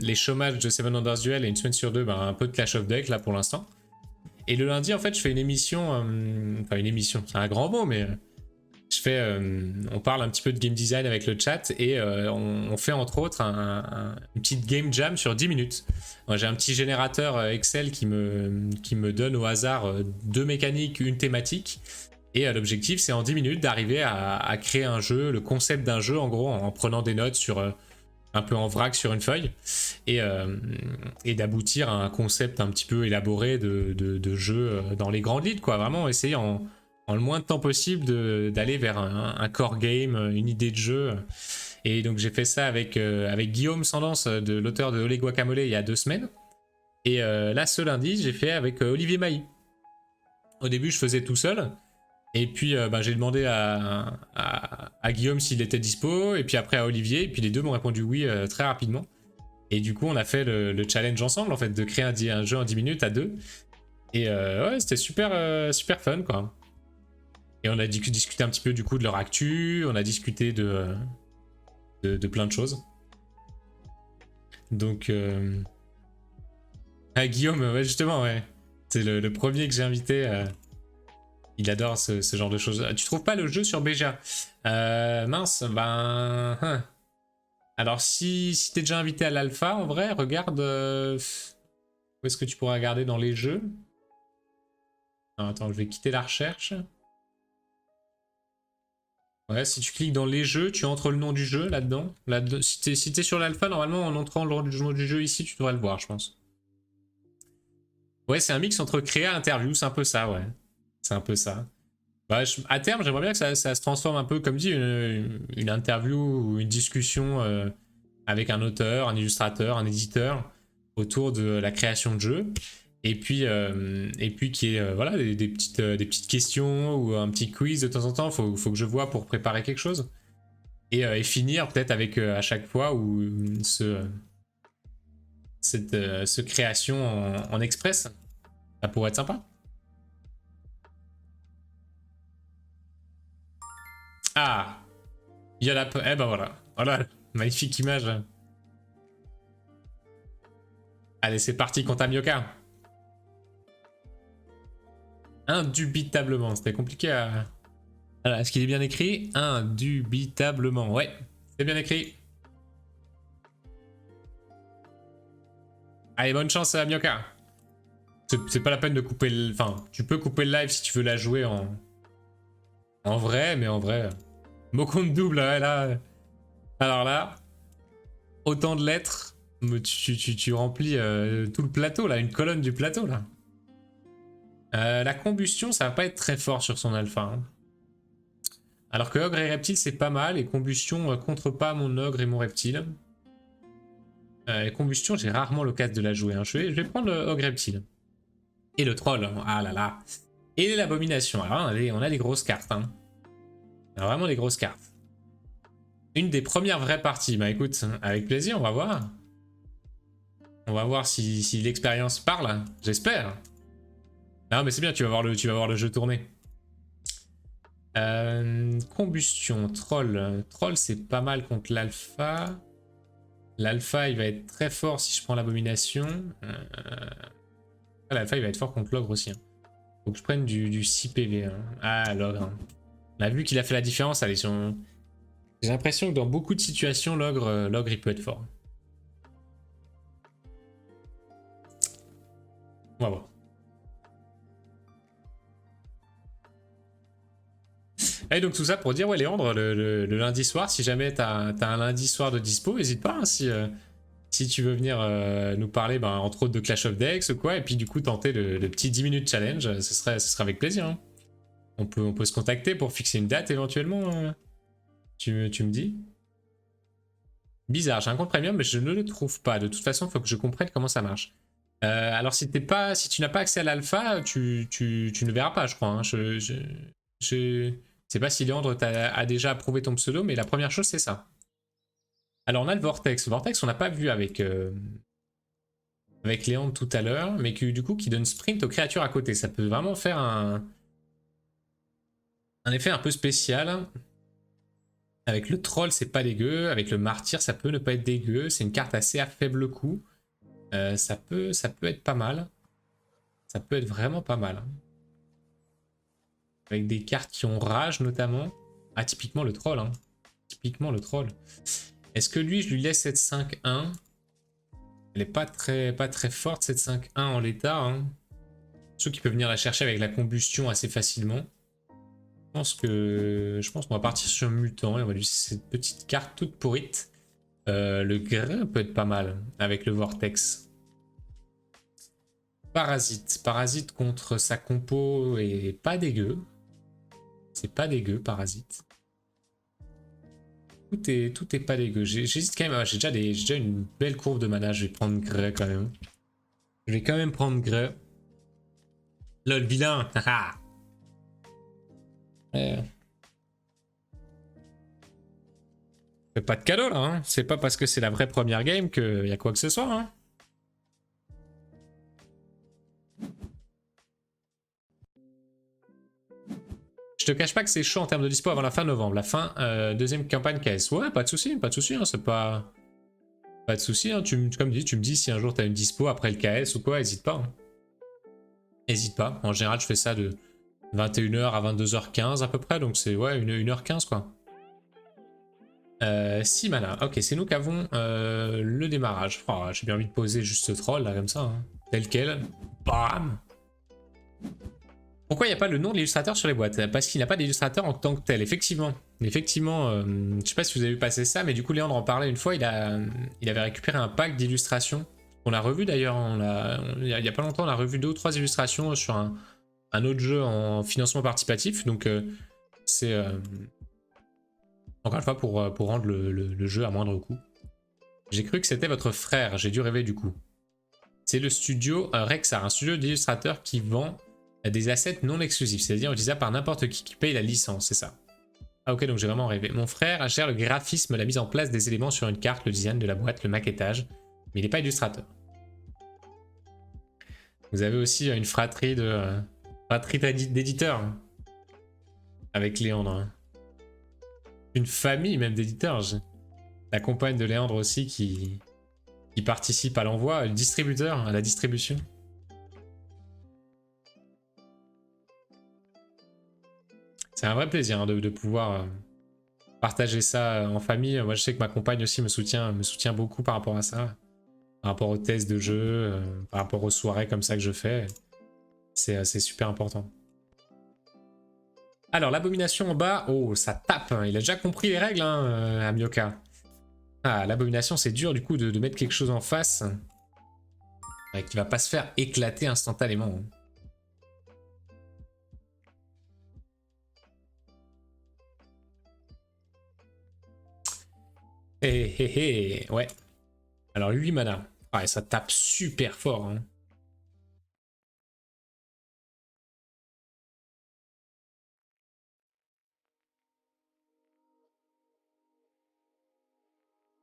les chômages de Seven Wonders Duel, et une semaine sur deux, un peu de Clash of Deck là pour l'instant. Et le lundi, en fait, je fais une émission, enfin une émission, c'est un grand mot, mais on parle un petit peu de game design avec le chat, et on fait entre autres une petite game jam sur 10 minutes. J'ai un petit générateur Excel qui me donne au hasard deux mécaniques, une thématique. Et l'objectif, c'est en 10 minutes d'arriver à créer un jeu, le concept d'un jeu, en gros, en prenant des notes un peu en vrac sur une feuille, et d'aboutir à un concept un petit peu élaboré de jeu dans les grandes lignes, quoi. Vraiment essayer en le moins de temps possible d'aller vers un core game, une idée de jeu. Et donc j'ai fait ça avec Guillaume Sandance, l'auteur de Olé Guacamole, il y a 2 semaines. Et là, ce lundi, j'ai fait avec Olivier Mailly. Au début, je faisais tout seul. Et puis j'ai demandé à Guillaume s'il était dispo, et puis après à Olivier, et puis les deux m'ont répondu oui très rapidement. Et du coup on a fait le challenge ensemble en fait, de créer un jeu en 10 minutes à deux. Et ouais, c'était super fun quoi. Et on a discuté un petit peu du coup de leur actu, on a discuté de plein de choses. Donc Guillaume, ouais, justement, ouais. C'est le premier que j'ai invité. Il adore ce genre de choses. Tu trouves pas le jeu sur BGA? Mince, Alors si t'es déjà invité à l'alpha, en vrai, regarde... où est-ce que tu pourrais regarder dans les jeux? Non, attends, je vais quitter la recherche. Ouais, si tu cliques dans les jeux, tu entres le nom du jeu là-dedans. Si t'es sur l'alpha, normalement, en entrant le nom du jeu ici, tu devrais le voir, je pense. Ouais, c'est un mix entre créa et interview, c'est un peu ça, ouais. C'est un peu ça. À terme, j'aimerais bien que ça se transforme un peu, comme dit, une interview ou une discussion avec un auteur, un illustrateur, un éditeur autour de la création de jeux. Et puis qu'il y ait voilà, des petites questions ou un petit quiz de temps en temps. Faut que je vois pour préparer quelque chose. Et finir peut-être avec à chaque fois ou cette création en express. Ça pourrait être sympa. Ah, il y a la... Eh ben voilà. Voilà, magnifique image. Allez, c'est parti contre Amioka. Indubitablement, c'était compliqué à... Alors, est-ce qu'il est bien écrit? Indubitablement, ouais, c'est bien écrit. Allez, bonne chance à Amioka. C'est pas la peine de couper le... Enfin, tu peux couper le live si tu veux la jouer en vrai, mais en vrai... Mot compte double, ouais, là... Alors là... Autant de lettres... Tu remplis tout le plateau, là, une colonne du plateau, là. La combustion, ça va pas être très fort sur son alpha. Hein. Alors que ogre et reptile, c'est pas mal. Et combustion contre pas mon ogre et mon reptile. Combustion, j'ai rarement l'occasion de la jouer. Hein. Je vais prendre le ogre reptile. Et le troll. Ah là là. Et l'abomination. Alors on a des grosses cartes. Hein. On a vraiment des grosses cartes. Une des premières vraies parties. Bah écoute, avec plaisir, on va voir. On va voir si l'expérience parle. J'espère. Non mais c'est bien, tu vas voir le jeu tourner. Combustion, troll. Troll, c'est pas mal contre l'alpha. L'alpha, il va être très fort si je prends l'abomination. L'alpha, il va être fort contre l'ogre aussi. Hein. Faut que je prenne du 6 PV. Hein. Ah, l'ogre. Hein. On a vu qu'il a fait la différence. Allez, j'ai l'impression que dans beaucoup de situations, l'ogre, il peut être fort. On va voir. Et donc tout ça pour dire, ouais Léandre, le lundi soir, si jamais t'as un lundi soir de dispo, n'hésite pas, hein, si tu veux venir nous parler, entre autres de Clash of Decks ou quoi, et puis du coup tenter le petit 10 minutes challenge, ce serait avec plaisir. Hein. On peut se contacter pour fixer une date éventuellement, tu me dis. Bizarre, j'ai un compte premium, mais je ne le trouve pas. De toute façon, il faut que je comprenne comment ça marche. Alors si tu n'as pas accès à l'alpha, tu ne verras pas, je crois. Hein. Je sais pas si Léandre a déjà approuvé ton pseudo, mais la première chose c'est ça. Alors on a le Vortex. Vortex on n'a pas vu avec Léandre tout à l'heure, mais du coup qui donne sprint aux créatures à côté. Ça peut vraiment faire un effet un peu spécial. Avec le troll c'est pas dégueu, avec le martyr ça peut ne pas être dégueu. C'est une carte assez à faible coût. Ça peut être pas mal. Ça peut être vraiment pas mal. Avec des cartes qui ont rage notamment. Ah, typiquement le troll. Hein. Typiquement le troll. Est-ce que lui, je lui laisse cette 5-1? Elle est pas très forte cette 5-1 en l'état. Hein. Ceux qui peuvent venir la chercher avec la combustion assez facilement. Je pense qu'on va partir sur mutant et on va lui laisser cette petite carte toute pourrite. Le grain peut être pas mal avec le vortex. Parasite. Parasite contre sa compo est pas dégueu. C'est pas dégueu, Parasite. Tout est pas dégueu. J'hésite quand même. J'ai déjà une belle courbe de mana. Je vais prendre Grey quand même. Je vais quand même prendre Grey. Lol, vilain. Fais pas de cadeau là. Hein. C'est pas parce que c'est la vraie première game qu'il y a quoi que ce soit. Hein. Je te cache pas que c'est chaud en termes de dispo avant la fin novembre. La fin, deuxième campagne KS. Ouais, pas de souci. Hein, c'est pas... Pas de souci. Hein. Comme dit, tu me dis si un jour t'as une dispo après le KS ou quoi, hésite pas. Hein. Hésite pas. En général, je fais ça de 21h à 22h15 à peu près. Donc c'est ouais, 1h15 quoi. 6 mana. Ok, c'est nous qui avons le démarrage. Oh, j'ai bien envie de poser juste ce troll là comme ça. Hein. Tel quel. Bam. Pourquoi il n'y a pas le nom de l'illustrateur sur les boîtes? Parce qu'il n'a pas d'illustrateur en tant que tel, effectivement. Effectivement, je sais pas si vous avez vu passer ça, mais du coup Léandre en parlait une fois, il avait récupéré un pack d'illustrations. On l'a revu d'ailleurs, il y a pas longtemps, on a revu 2 ou 3 illustrations sur un autre jeu en financement participatif. Donc c'est encore une fois pour rendre le jeu à moindre coût. J'ai cru que c'était votre frère, j'ai dû rêver du coup. C'est le studio Rexar, un studio d'illustrateurs qui vend des assets non exclusifs, c'est-à-dire utilisable par n'importe qui paye la licence, c'est ça. Ah ok, donc j'ai vraiment rêvé. Mon frère gère le graphisme, la mise en place des éléments sur une carte, le design de la boîte, le maquettage, mais il n'est pas illustrateur. Vous avez aussi une fratrie d'éditeurs hein, avec Léandre. Hein. Une famille même d'éditeurs. La compagne de Léandre aussi qui participe à l'envoi, le distributeur, à la distribution. C'est un vrai plaisir hein, de pouvoir partager ça en famille. Moi, je sais que ma compagne aussi me soutient beaucoup par rapport à ça. Par rapport aux tests de jeu, par rapport aux soirées comme ça que je fais. C'est super important. Alors, l'abomination en bas. Oh, ça tape. Hein. Il a déjà compris les règles, hein, Amioka. Ah, l'abomination, c'est dur du coup de mettre quelque chose en face qui va pas se faire éclater instantanément. Hein. Hé hé hé, ouais. Alors 8 mana. Ouais, ça tape super fort. Hein.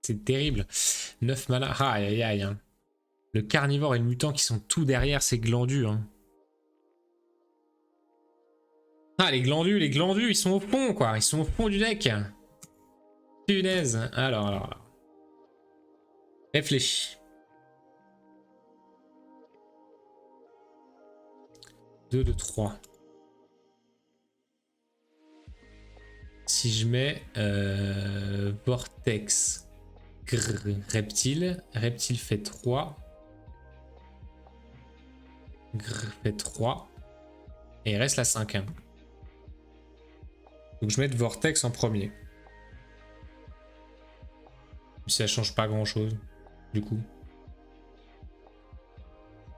C'est terrible. 9 mana. Aïe aïe aïe. Hein. Le carnivore et le mutant qui sont tout derrière ces glandus. Hein. Ah, les glandus, ils sont au fond, quoi. Ils sont au fond du deck. Punaise. Alors. Réfléchis. 2 de 3. Si je mets Vortex, Reptile fait 3. Fait 3. Et il reste la 5. Hein. Donc je mets Vortex en premier. Si ça change pas grand chose, du coup.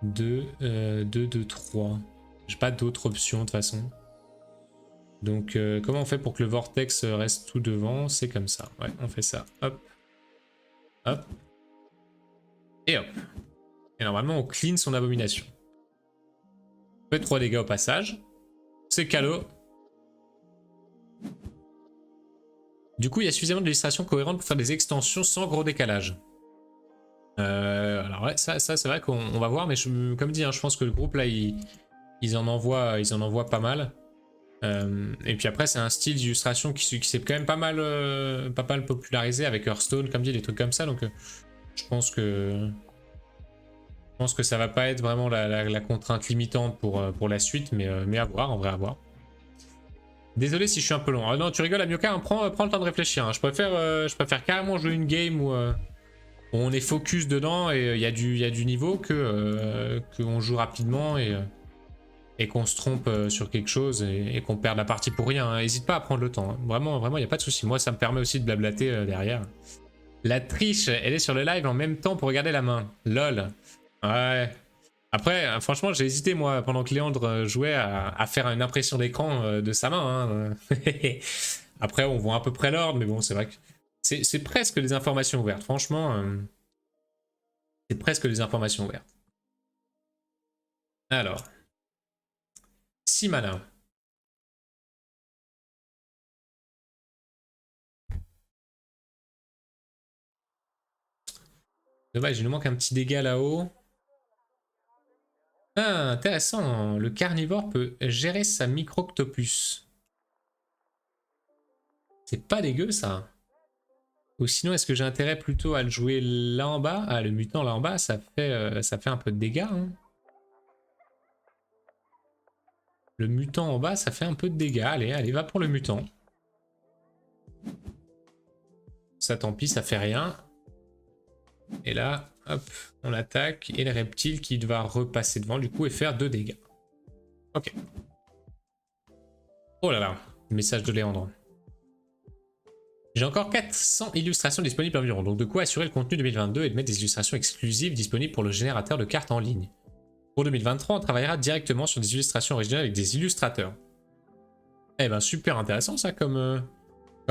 2, 2, 3. J'ai pas d'autre option de toute façon. Donc comment on fait pour que le vortex reste tout devant? C'est comme ça. Ouais, on fait ça. Hop. Hop. Et hop. Et normalement, on clean son abomination. On fait 3 dégâts au passage. C'est calo. Du coup, il y a suffisamment d'illustrations cohérentes pour faire des extensions sans gros décalage. Alors ouais, ça c'est vrai qu'on va voir, mais comme dit, hein, je pense que le groupe là, ils en envoient pas mal. Et puis après, c'est un style d'illustration qui s'est quand même pas mal popularisé avec Hearthstone, comme dit, des trucs comme ça. Donc je pense que ça va pas être vraiment la contrainte limitante pour la suite, mais à voir, en vrai, à voir. Désolé si je suis un peu long. Ah non, tu rigoles, Amioka, hein, prends le temps de réfléchir. Hein. Je préfère carrément jouer une game où on est focus dedans et il y a du niveau qu'on joue rapidement et qu'on se trompe sur quelque chose et qu'on perde la partie pour rien. N'hésite pas à prendre le temps. Hein. Vraiment, il n'y a pas de souci. Moi, ça me permet aussi de blablater derrière. La triche, elle est sur le live en même temps pour regarder la main. Lol. Ouais. Après, franchement, j'ai hésité, moi, pendant que Léandre jouait, à faire une impression d'écran de sa main. Hein. Après, on voit à peu près l'ordre, mais bon, c'est vrai que c'est presque des informations ouvertes. Franchement, c'est presque des informations ouvertes. Alors. Si malin. Dommage, il nous manque un petit dégât là-haut. Ah, intéressant. Le carnivore peut gérer sa micro-octopus. C'est pas dégueu, ça. Ou sinon, est-ce que j'ai intérêt plutôt à le jouer là en bas? Ah, le mutant là en bas, ça fait un peu de dégâts. Hein. Le mutant en bas, ça fait un peu de dégâts. Allez, va pour le mutant. Ça, tant pis, ça fait rien. Et là, hop, on attaque. Et le reptile qui va repasser devant, du coup, et faire 2 dégâts. Ok. Oh là là, message de Léandre. J'ai encore 400 illustrations disponibles environ, donc de quoi assurer le contenu 2022 et de mettre des illustrations exclusives disponibles pour le générateur de cartes en ligne. Pour 2023, on travaillera directement sur des illustrations originales avec des illustrateurs. Eh ben super intéressant ça comme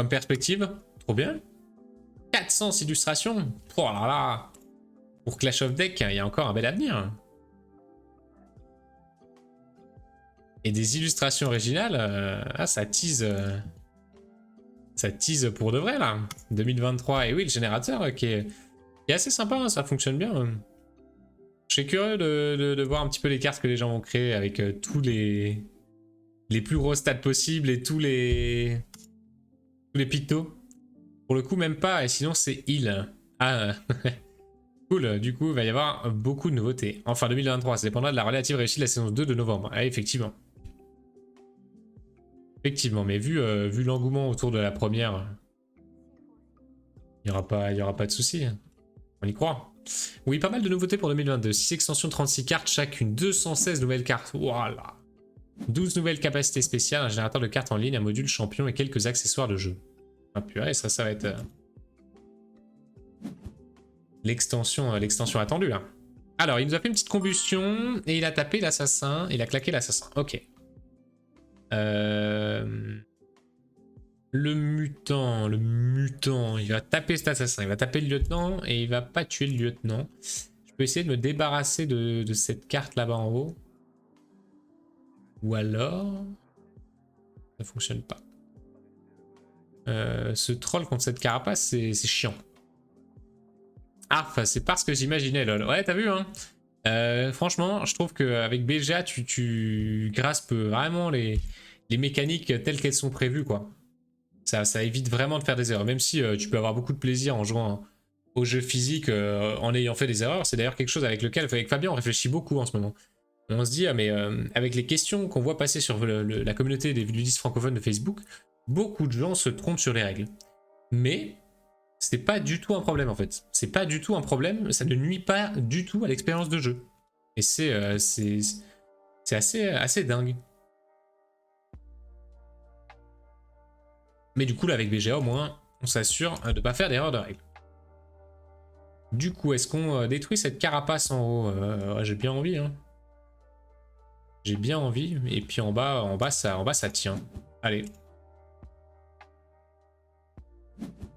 perspective, trop bien. 400 illustrations, oh là là. Pour Clash of Deck, il y a encore un bel avenir. Et des illustrations originales, ça tease... Ça tease pour de vrai là. 2023. Et oui, le générateur qui est assez sympa, hein, ça fonctionne bien. Je suis curieux de voir un petit peu les cartes que les gens vont créer avec tous les plus gros stats possibles et tous les pictos. Pour le coup, même pas. Et sinon, c'est heal. Ah, cool. Du coup, il va y avoir beaucoup de nouveautés. Enfin, 2023, ça dépendra de la relative réussite de la saison 2 de novembre. Ah, effectivement. Effectivement, mais vu l'engouement autour de la première, il n'y aura pas de souci. On y croit. Oui, pas mal de nouveautés pour 2022. 6 extensions, 36 cartes chacune, 216 nouvelles cartes. Voilà. 12 nouvelles capacités spéciales, un générateur de cartes en ligne, un module champion et quelques accessoires de jeu. Ah purée, ça va être l'extension attendue là. Alors, il nous a fait une petite combustion et il a tapé l'assassin. Il a claqué l'assassin. Ok. Le mutant, il va taper cet assassin, il va taper le lieutenant et il va pas tuer le lieutenant. Je peux essayer de me débarrasser de cette carte là-bas en haut. Ou alors... Ça fonctionne pas. Ce troll contre cette carapace, c'est chiant. Ah, c'est parce que j'imaginais, lol. Ouais, t'as vu, hein. Franchement, je trouve qu'avec BGA, tu graspes vraiment les mécaniques telles qu'elles sont prévues, quoi. Ça évite vraiment de faire des erreurs, même si tu peux avoir beaucoup de plaisir en jouant au jeu physique en ayant fait des erreurs. C'est d'ailleurs quelque chose avec lequel, avec Fabien, on réfléchit beaucoup en ce moment. On se dit, ah mais avec les questions qu'on voit passer sur la communauté des ludistes francophones de Facebook, beaucoup de gens se trompent sur les règles. Mais c'est pas du tout un problème en fait. C'est pas du tout un problème, ça ne nuit pas du tout à l'expérience de jeu. Et c'est assez dingue. Mais du coup, là, avec BGA, au moins, on s'assure de ne pas faire d'erreur de règle. Du coup, est-ce qu'on détruit cette carapace en haut? J'ai bien envie, hein. J'ai bien envie. Et puis en bas, ça tient. Allez.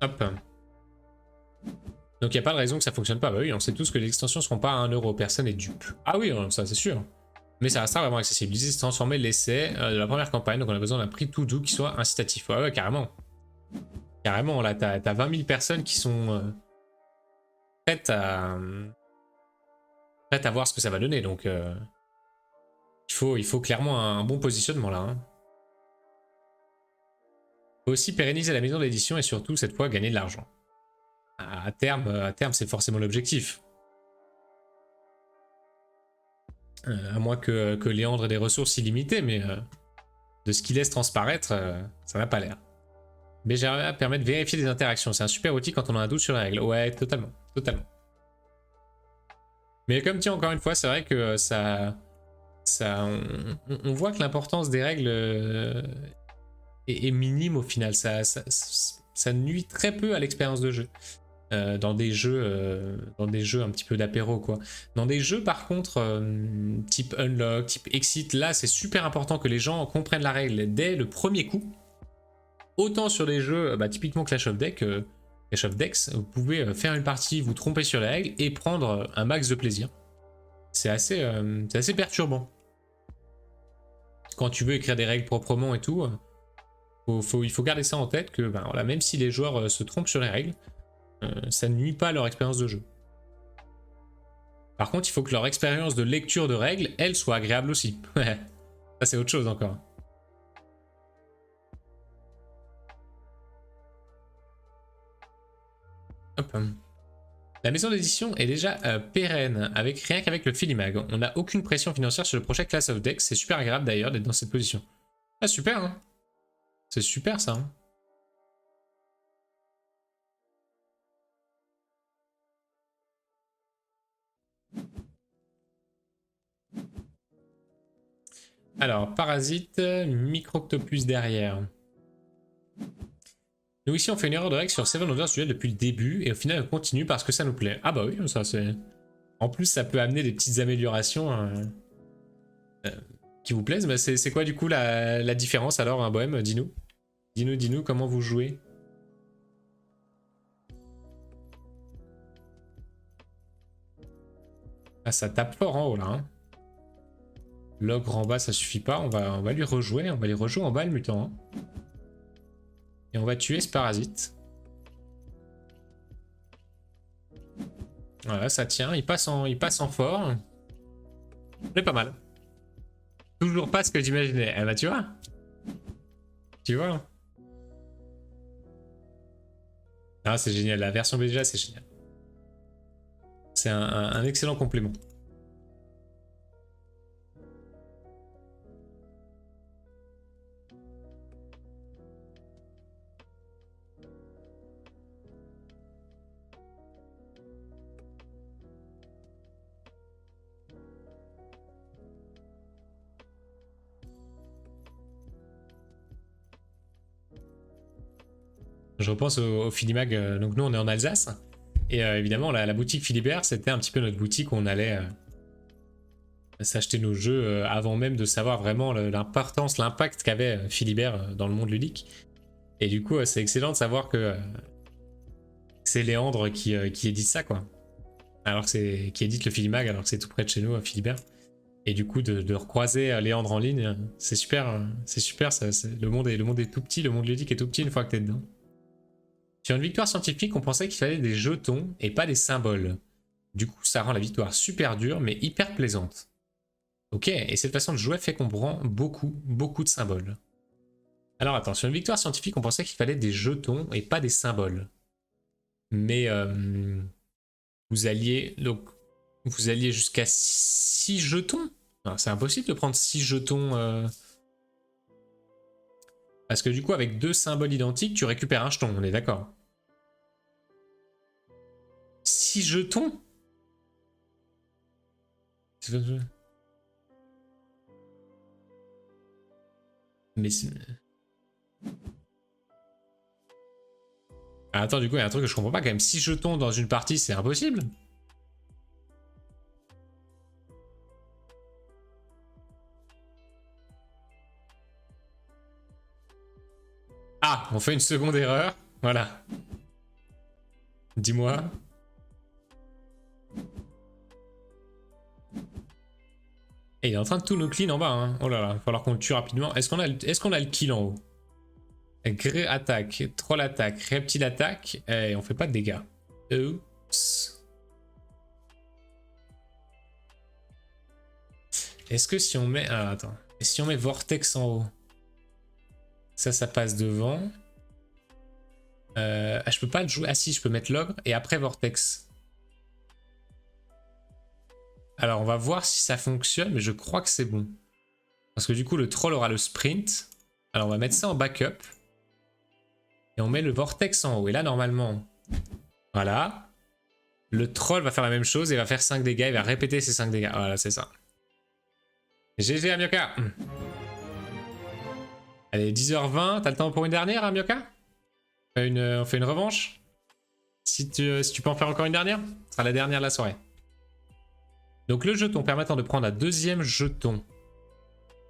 Hop. Donc il n'y a pas de raison que ça fonctionne pas. Bah oui, on sait tous que les extensions ne seront pas à 1 euro. Personne n'est dupe. Ah oui, ça c'est sûr. Mais ça restera vraiment accessible. L'idée c'est de transformer l'essai de la première campagne. Donc on a besoin d'un prix tout doux qui soit incitatif. Ouais, ouais, carrément. Carrément, là, t'as 20 000 personnes qui sont prêtes à voir ce que ça va donner. Donc il faut clairement un bon positionnement là. Hein. Faut aussi pérenniser la maison d'édition et surtout cette fois gagner de l'argent. À terme, c'est forcément l'objectif. À moins que Léandre ait des ressources illimitées, mais de ce qu'il laisse transparaître, ça n'a pas l'air. BGA permet de vérifier des interactions. C'est un super outil quand on a un doute sur les règles. Ouais, totalement. Totalement. Mais comme dit encore une fois, c'est vrai que on voit que l'importance des règles est minime au final. Ça nuit très peu à l'expérience de jeu. Dans des jeux un petit peu d'apéro quoi. Dans des jeux par contre type Unlock, type Exit, là c'est super important que les gens comprennent la règle dès le premier coup. Autant sur des jeux typiquement Clash of Decks, vous pouvez faire une partie, vous tromper sur les règles et prendre un max de plaisir. C'est assez perturbant. Quand tu veux écrire des règles proprement et tout, il faut garder ça en tête que voilà, même si les joueurs se trompent sur les règles, ça ne nuit pas à leur expérience de jeu. Par contre, il faut que leur expérience de lecture de règles, elle, soit agréable aussi. Ça, c'est autre chose encore. Hop. La maison d'édition est déjà pérenne, rien qu'avec le Filimag. On n'a aucune pression financière sur le projet Clash of Decks. C'est super agréable d'ailleurs d'être dans cette position. Ah, super, hein. C'est super ça. Hein. Alors, Parasite, Microctopus derrière. Nous ici on fait une erreur de règle sur Seven Wonders Duel depuis le début et au final on continue parce que ça nous plaît. Ah bah oui, ça c'est... En plus ça peut amener des petites améliorations qui vous plaisent. Mais c'est quoi du coup la différence alors, hein, Bohème? Dis-nous. Dis-nous comment vous jouez. Ah ça tape fort en haut là. Hein. L'ogre en bas ça suffit pas, on va lui rejouer, on va les rejouer en bas le mutant. Hein. Et on va tuer ce parasite. Voilà, ça tient, il passe en fort. C'est pas mal. Toujours pas ce que j'imaginais. Eh bah tu vois. Tu vois. Ah c'est génial, la version BGA c'est génial. C'est un excellent complément. Je repense au Filimag, donc nous on est en Alsace, et évidemment la boutique Philibert c'était un petit peu notre boutique où on allait s'acheter nos jeux avant même de savoir vraiment l'importance, l'impact qu'avait Philibert dans le monde ludique. Et du coup c'est excellent de savoir que c'est Léandre qui édite ça quoi. Alors que c'est qui édite le Filimag alors que c'est tout près de chez nous Philibert. Et du coup de recroiser Léandre en ligne, c'est super, le monde est tout petit, le monde ludique est tout petit une fois que t'es dedans. Sur une victoire scientifique, on pensait qu'il fallait des jetons et pas des symboles. Du coup, ça rend la victoire super dure, mais hyper plaisante. Ok, et cette façon de jouer fait qu'on prend beaucoup de symboles. Alors attends, sur une victoire scientifique, on pensait qu'il fallait des jetons et pas des symboles. Mais vous alliez jusqu'à 6 jetons. C'est impossible de prendre 6 jetons. Parce que du coup, avec 2 symboles identiques, tu récupères un jeton, on est d'accord. 6 jetons? Mais... Ah, attends, du coup, il y a un truc que je comprends pas quand même. 6 jetons dans une partie, c'est impossible. Ah, on fait une seconde erreur. Voilà. Dis-moi. Et il est en train de tout nous clean en bas. Hein. Oh là là, il va falloir qu'on le tue rapidement. Est-ce qu'on a le kill en haut? Gré attaque, troll attaque, reptile attaque. Et on fait pas de dégâts. Oups. Est-ce que si on met... Ah, attends. Et si on met vortex en haut? Ça passe devant. Ah, je peux pas le jouer. Ah si, je peux mettre l'ogre et après vortex. Alors, on va voir si ça fonctionne, mais je crois que c'est bon. Parce que du coup, le troll aura le sprint. Alors, on va mettre ça en backup. Et on met le vortex en haut. Et là, normalement, voilà. Le troll va faire la même chose et va faire 5 dégâts. Il va répéter ses 5 dégâts. Voilà, c'est ça. GG, Amioka. Allez, 10h20. T'as le temps pour une dernière, Amioka? On fait une revanche? Si tu peux en faire encore une dernière, ce sera la dernière de la soirée. Donc le jeton permettant de prendre un deuxième jeton,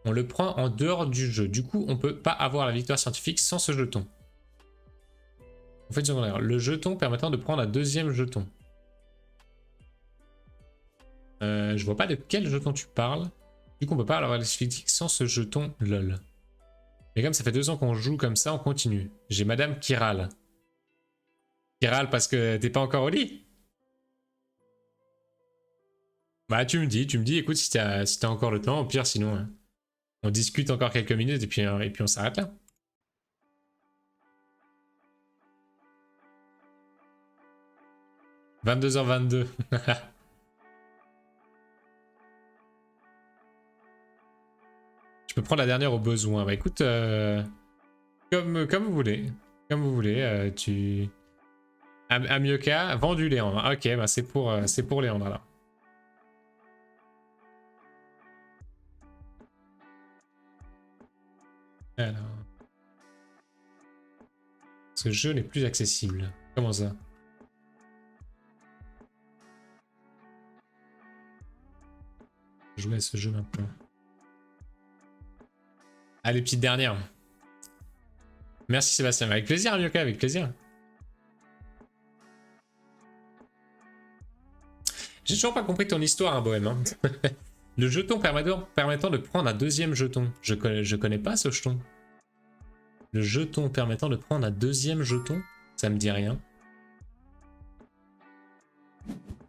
on le prend en dehors du jeu. Du coup, on peut pas avoir la victoire scientifique sans ce jeton. On fait une secondaire. Le jeton permettant de prendre un deuxième jeton. Je vois pas de quel jeton tu parles. Du coup, on peut pas avoir la scientifique sans ce jeton, lol. Mais comme ça fait 2 ans qu'on joue comme ça, on continue. J'ai Madame qui râle. Qui râle parce que t'es pas encore au lit? Bah tu me dis, écoute, si t'as encore le temps, au pire sinon, hein, on discute encore quelques minutes et puis on s'arrête là. « 22h22. » Je peux prendre la dernière au besoin. Bah écoute, comme vous voulez. Comme vous voulez, tu... Amioka, vendu Léandre. Ok, bah c'est pour Léandre alors. Alors... Ce jeu n'est plus accessible. Comment ça? Jouer à ce jeu maintenant. Allez, petite dernière. Merci Sébastien. Avec plaisir, Amioka, avec plaisir. J'ai toujours pas compris ton histoire, hein, Bohème. Hein. Le jeton permettant de prendre un deuxième jeton. Je connais pas ce jeton. Le jeton permettant de prendre un deuxième jeton, ça me dit rien.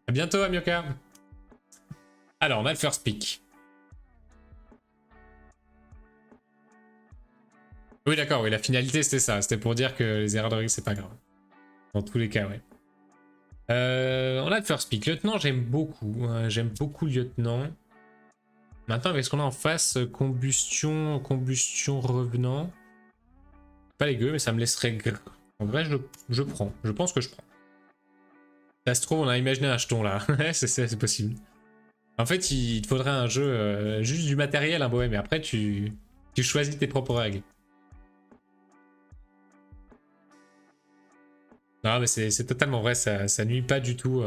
À bientôt, Amioka. Alors, on a le first pick. Oui, d'accord, oui, la finalité c'était ça. C'était pour dire que les erreurs de règle, c'est pas grave. Dans tous les cas, oui. On a le first pick. Lieutenant, j'aime beaucoup. J'aime beaucoup Lieutenant. Maintenant, avec ce qu'on a en face, combustion revenant. Pas dégueu, mais ça me laisserait... En vrai, je prends. Je pense que je prends. Ça se trouve, on a imaginé un jeton là. C'est possible. En fait, il te faudrait un jeu, juste du matériel, un bohème. Et après, tu choisis tes propres règles. Non, mais c'est totalement vrai. Ça nuit pas du tout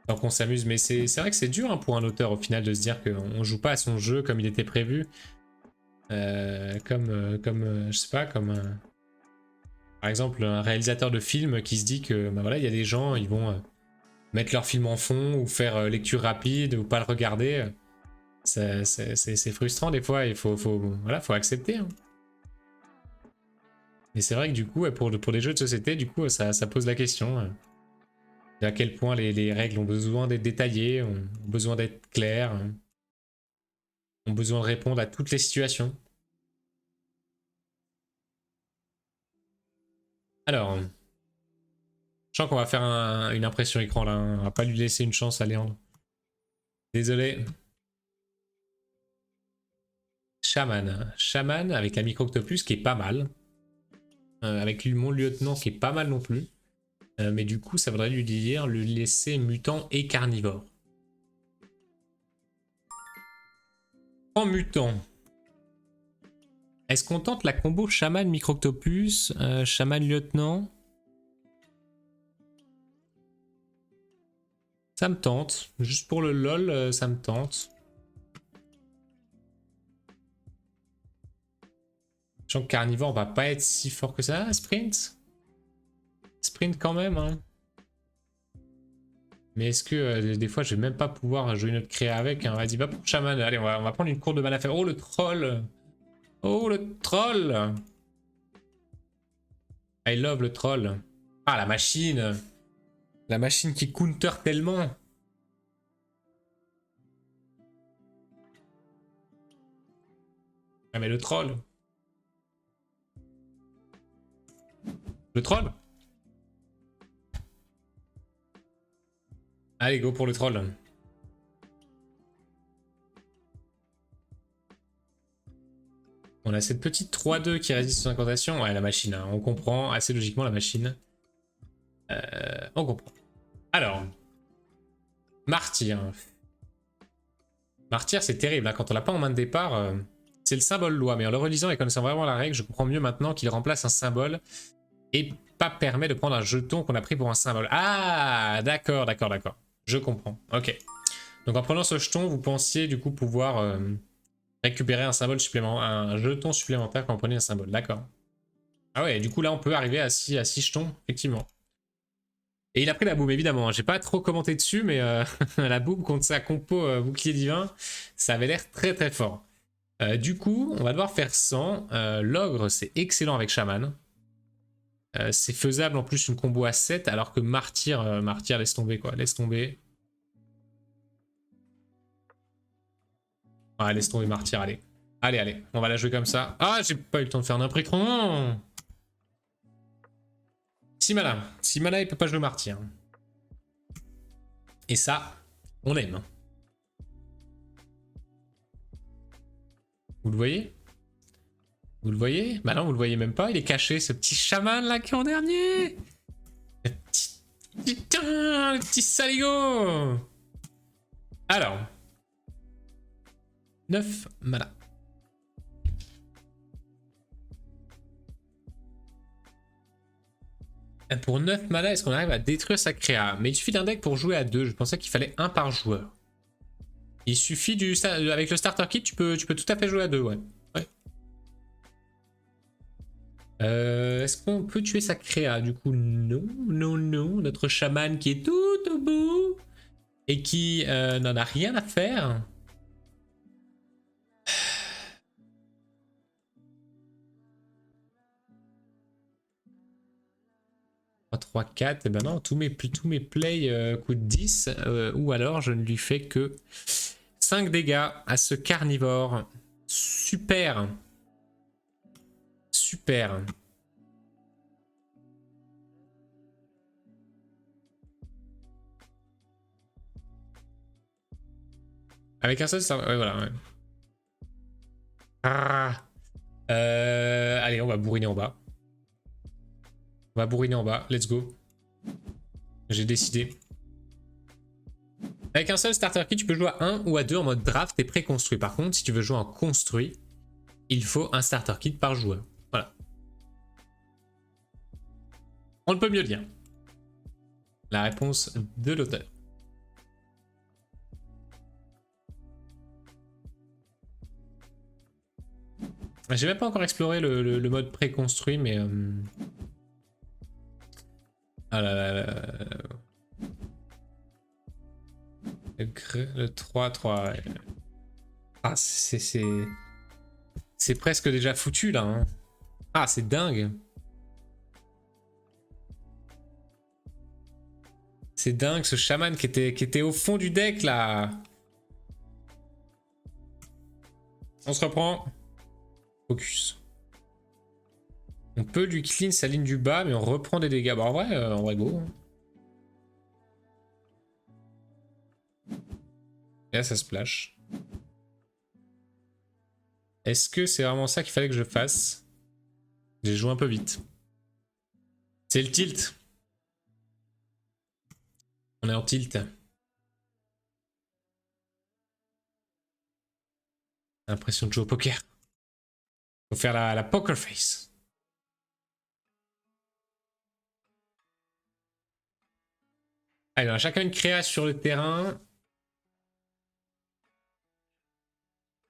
tant qu'on s'amuse. Mais c'est vrai que c'est dur hein, pour un auteur, au final, de se dire qu'on joue pas à son jeu comme il était prévu. Je sais pas, comme... Par exemple, un réalisateur de film qui se dit que bah voilà, il y a des gens, ils vont mettre leur film en fond ou faire lecture rapide ou pas le regarder. C'est frustrant des fois, il voilà, faut accepter. Hein. Et c'est vrai que du coup, pour des jeux de société, du coup, ça pose la question. À quel point les règles ont besoin d'être détaillées, ont besoin d'être claires, ont besoin de répondre à toutes les situations. Alors... Je sens qu'on va faire une impression écran là. Hein. On va pas lui laisser une chance à Léandre. Désolé. Shaman. Shaman avec la micro-octopus qui est pas mal. Avec mon lieutenant qui est pas mal non plus. Mais du coup, ça voudrait lui dire lui laisser mutant et carnivore. En mutant. Est-ce qu'on tente la combo Shaman micro-octopus, Shaman lieutenant? Ça me tente. Juste pour le lol, ça me tente. Sachant que carnivore, on va pas être si fort que ça. Sprint? Sprint quand même, hein. Mais est-ce que des fois je vais même pas pouvoir jouer une autre créa avec, hein. Vas-y, va pour chaman. Allez, on va prendre une cour de mana faible. Oh le troll! Oh le troll! I love le troll. Ah la machine! La machine qui counter tellement! Ah mais le troll! Le troll? Allez, go pour le troll. On a cette petite 3-2 qui résiste aux incantations. Ouais, la machine, hein. On comprend assez logiquement la machine. On comprend. Alors, Martyr. Martyr, c'est terrible, hein. Quand on l'a pas en main de départ, c'est le symbole loi. Mais en le relisant et connaissant vraiment la règle, je comprends mieux maintenant qu'il remplace un symbole et pas permet de prendre un jeton qu'on a pris pour un symbole. Ah, d'accord, d'accord, d'accord. Je comprends. Ok. Donc en prenant ce jeton, vous pensiez du coup pouvoir récupérer un symbole supplémentaire, un jeton supplémentaire quand on prenait un symbole. D'accord. Ah ouais, du coup là on peut arriver à 6 jetons, effectivement. Et il a pris la boum, évidemment. J'ai pas trop commenté dessus, mais la boum contre sa compo bouclier divin, ça avait l'air très très fort. Du coup, on va devoir faire 100. L'ogre, c'est excellent avec chaman. C'est faisable en plus une combo à 7, alors que martyr, martyr laisse tomber quoi, laisse tomber. Ouais, laisse tomber martyr, allez. Allez, allez, on va la jouer comme ça. Ah, j'ai pas eu le temps de faire un imprécron. 6 mana. 6 mana, il peut pas jouer martyr. Et ça, on aime. Vous le voyez? Vous le voyez? Bah non, vous le voyez même pas, il est caché, ce petit chaman là qui est en dernier. Le petit... Putain, le petit saligo. Alors. 9 mana. Pour 9 mana, est-ce qu'on arrive à détruire sa créa? Mais il suffit d'un deck pour jouer à 2. Je pensais qu'il fallait 1 par joueur. Il suffit du... Avec le starter kit, tu peux tout à fait jouer à 2, ouais. Ouais. Est-ce qu'on peut tuer sa créa? Du coup, non, non, non. Notre chaman qui est tout au bout et qui n'en a rien à faire. 3, 4, et ben non, tous mes plays coûtent 10, ou alors je ne lui fais que 5 dégâts à ce carnivore. Super. Super. Avec un seul, ça... Ouais, voilà. Ouais. Ah. Allez, on va bourriner en bas. On va bourriner en bas. Let's go. J'ai décidé. Avec un seul starter kit, tu peux jouer à 1 ou à 2 en mode draft et préconstruit. Par contre, si tu veux jouer en construit, il faut un starter kit par joueur. Voilà. On ne peut mieux dire. La réponse de l'auteur. J'ai même pas encore exploré le mode préconstruit, mais... Ah là là là là. Le 3-3. Ah, c'est presque déjà foutu, là. Hein. Ah, c'est dingue. C'est dingue, ce chaman qui était au fond du deck, là. On se reprend. Focus. On peut lui clean sa ligne du bas, mais on reprend des dégâts. Bah, en vrai, go. Et là, ça splash. Est-ce que c'est vraiment ça qu'il fallait que je fasse? J'ai joué un peu vite. C'est le tilt. On est en tilt. L'impression de jouer au poker. Faut faire la poker face. Allez, on a chacun une créa sur le terrain.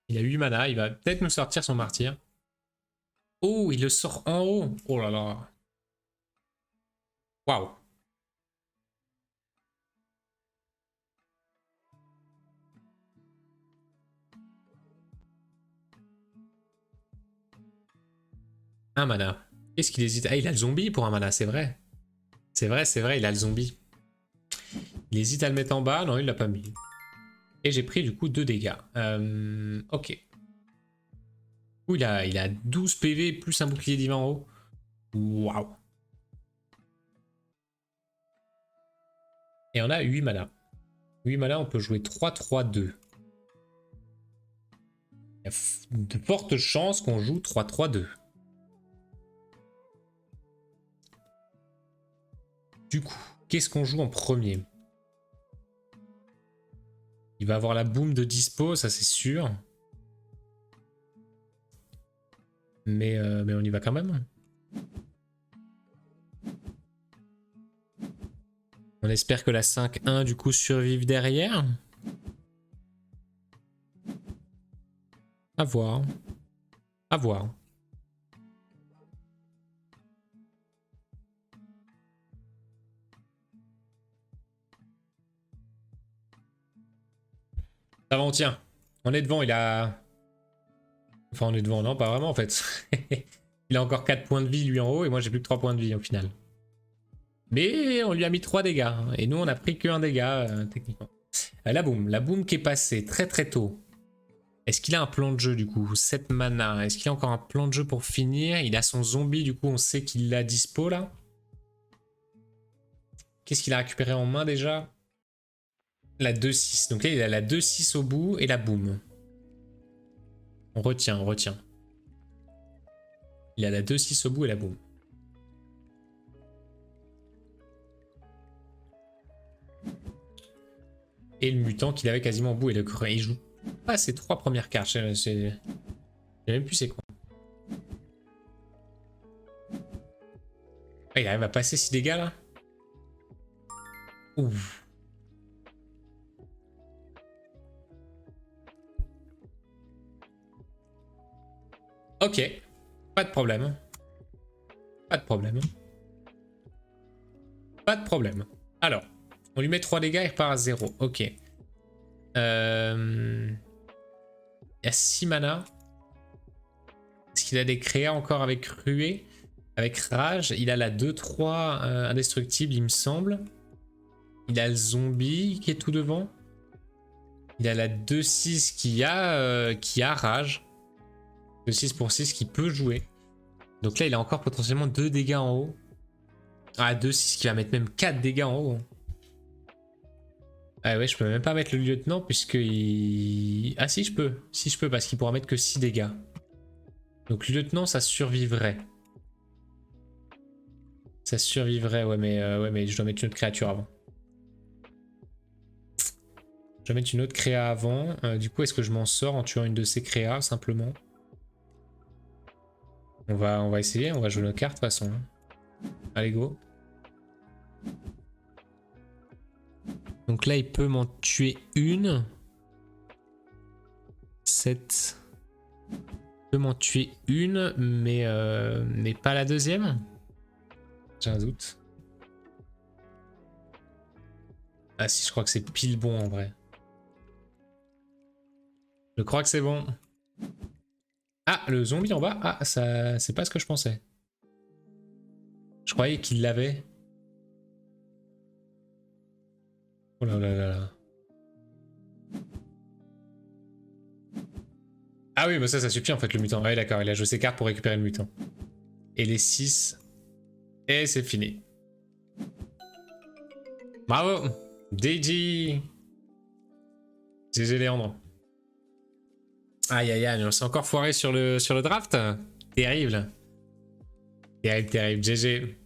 Il a 8 mana, il va peut-être nous sortir son martyr. Oh, il le sort en haut. Oh là là. Waouh. Un mana. Qu'est-ce qu'il hésite? Ah, il a le zombie pour un mana, c'est vrai. C'est vrai, il a le zombie. Il hésite à le mettre en bas. Non, il l'a pas mis. Et j'ai pris du coup 2 dégâts. Ok. Du coup, il a 12 PV plus un bouclier divin en haut. Waouh. Et on a 8 mana. 8 mana, on peut jouer 3-3-2. Il y a de fortes chances qu'on joue 3-3-2. Du coup, qu'est-ce qu'on joue en premier? Il va avoir la boom de dispo, ça c'est sûr. Mais on y va quand même. On espère que la 5-1 du coup survive derrière. À voir. À voir. Ça va, on tient. On est devant, il a... Enfin, on est devant, non, pas vraiment en fait. Il a encore 4 points de vie lui en haut et moi j'ai plus que 3 points de vie au final. Mais on lui a mis 3 dégâts. Hein, et nous on a pris que 1 dégât techniquement. La boom qui est passée très très tôt. Est-ce qu'il a un plan de jeu du coup? 7 mana. Est-ce qu'il a encore un plan de jeu pour finir? Il a son zombie du coup, on sait qu'il l'a dispo là. Qu'est-ce qu'il a récupéré en main déjà? La 2-6. Donc là il a la 2-6 au bout et la boom. On retient, on retient. Il a la 2-6 au bout et la boom. Et le mutant qu'il avait quasiment au bout et le creux. Il joue pas ces 3 premières cartes. Je sais même plus c'est quoi. Ah, il arrive à passer 6 dégâts là. Ouf. Ok. Pas de problème. Pas de problème. Pas de problème. Alors, on lui met 3 dégâts, il repart à 0. Ok. Il y a 6 mana. Est-ce qu'il a des créas encore avec Ruée? Avec Rage? Il a la 2-3 indestructible, il me semble. Il a le zombie qui est tout devant. Il a la 2-6 qui a Rage. 2-6 pour 6 qui peut jouer. Donc là, il a encore potentiellement 2 dégâts en haut. Ah, 2-6 qui va mettre même 4 dégâts en haut. Ah ouais, je peux même pas mettre le lieutenant puisque il... Ah si, je peux. Si, je peux parce qu'il pourra mettre que 6 dégâts. Donc le lieutenant, ça survivrait. Ça survivrait, ouais, mais je dois mettre une autre créature avant. Je dois mettre une autre créa avant. Du coup, est-ce que je m'en sors en tuant une de ces créas, simplement? On va essayer, on va jouer nos cartes de toute façon. Allez, go. Donc là, il peut m'en tuer une. 7. Il peut m'en tuer une, mais pas la deuxième. J'ai un doute. Ah si, je crois que c'est pile bon en vrai. Je crois que c'est bon. Ah, le zombie en bas. Ah, ça, c'est pas ce que je pensais. Je croyais qu'il l'avait. Oh là là là là. Ah oui, bah ça suffit en fait le mutant. Ouais, d'accord, il a joué ses cartes pour récupérer le mutant. Et les 6. Et c'est fini. Bravo! DJ! GG Léandre. Aïe aïe aïe, on s'est encore foiré sur le draft. Terrible. Terrible, terrible. GG.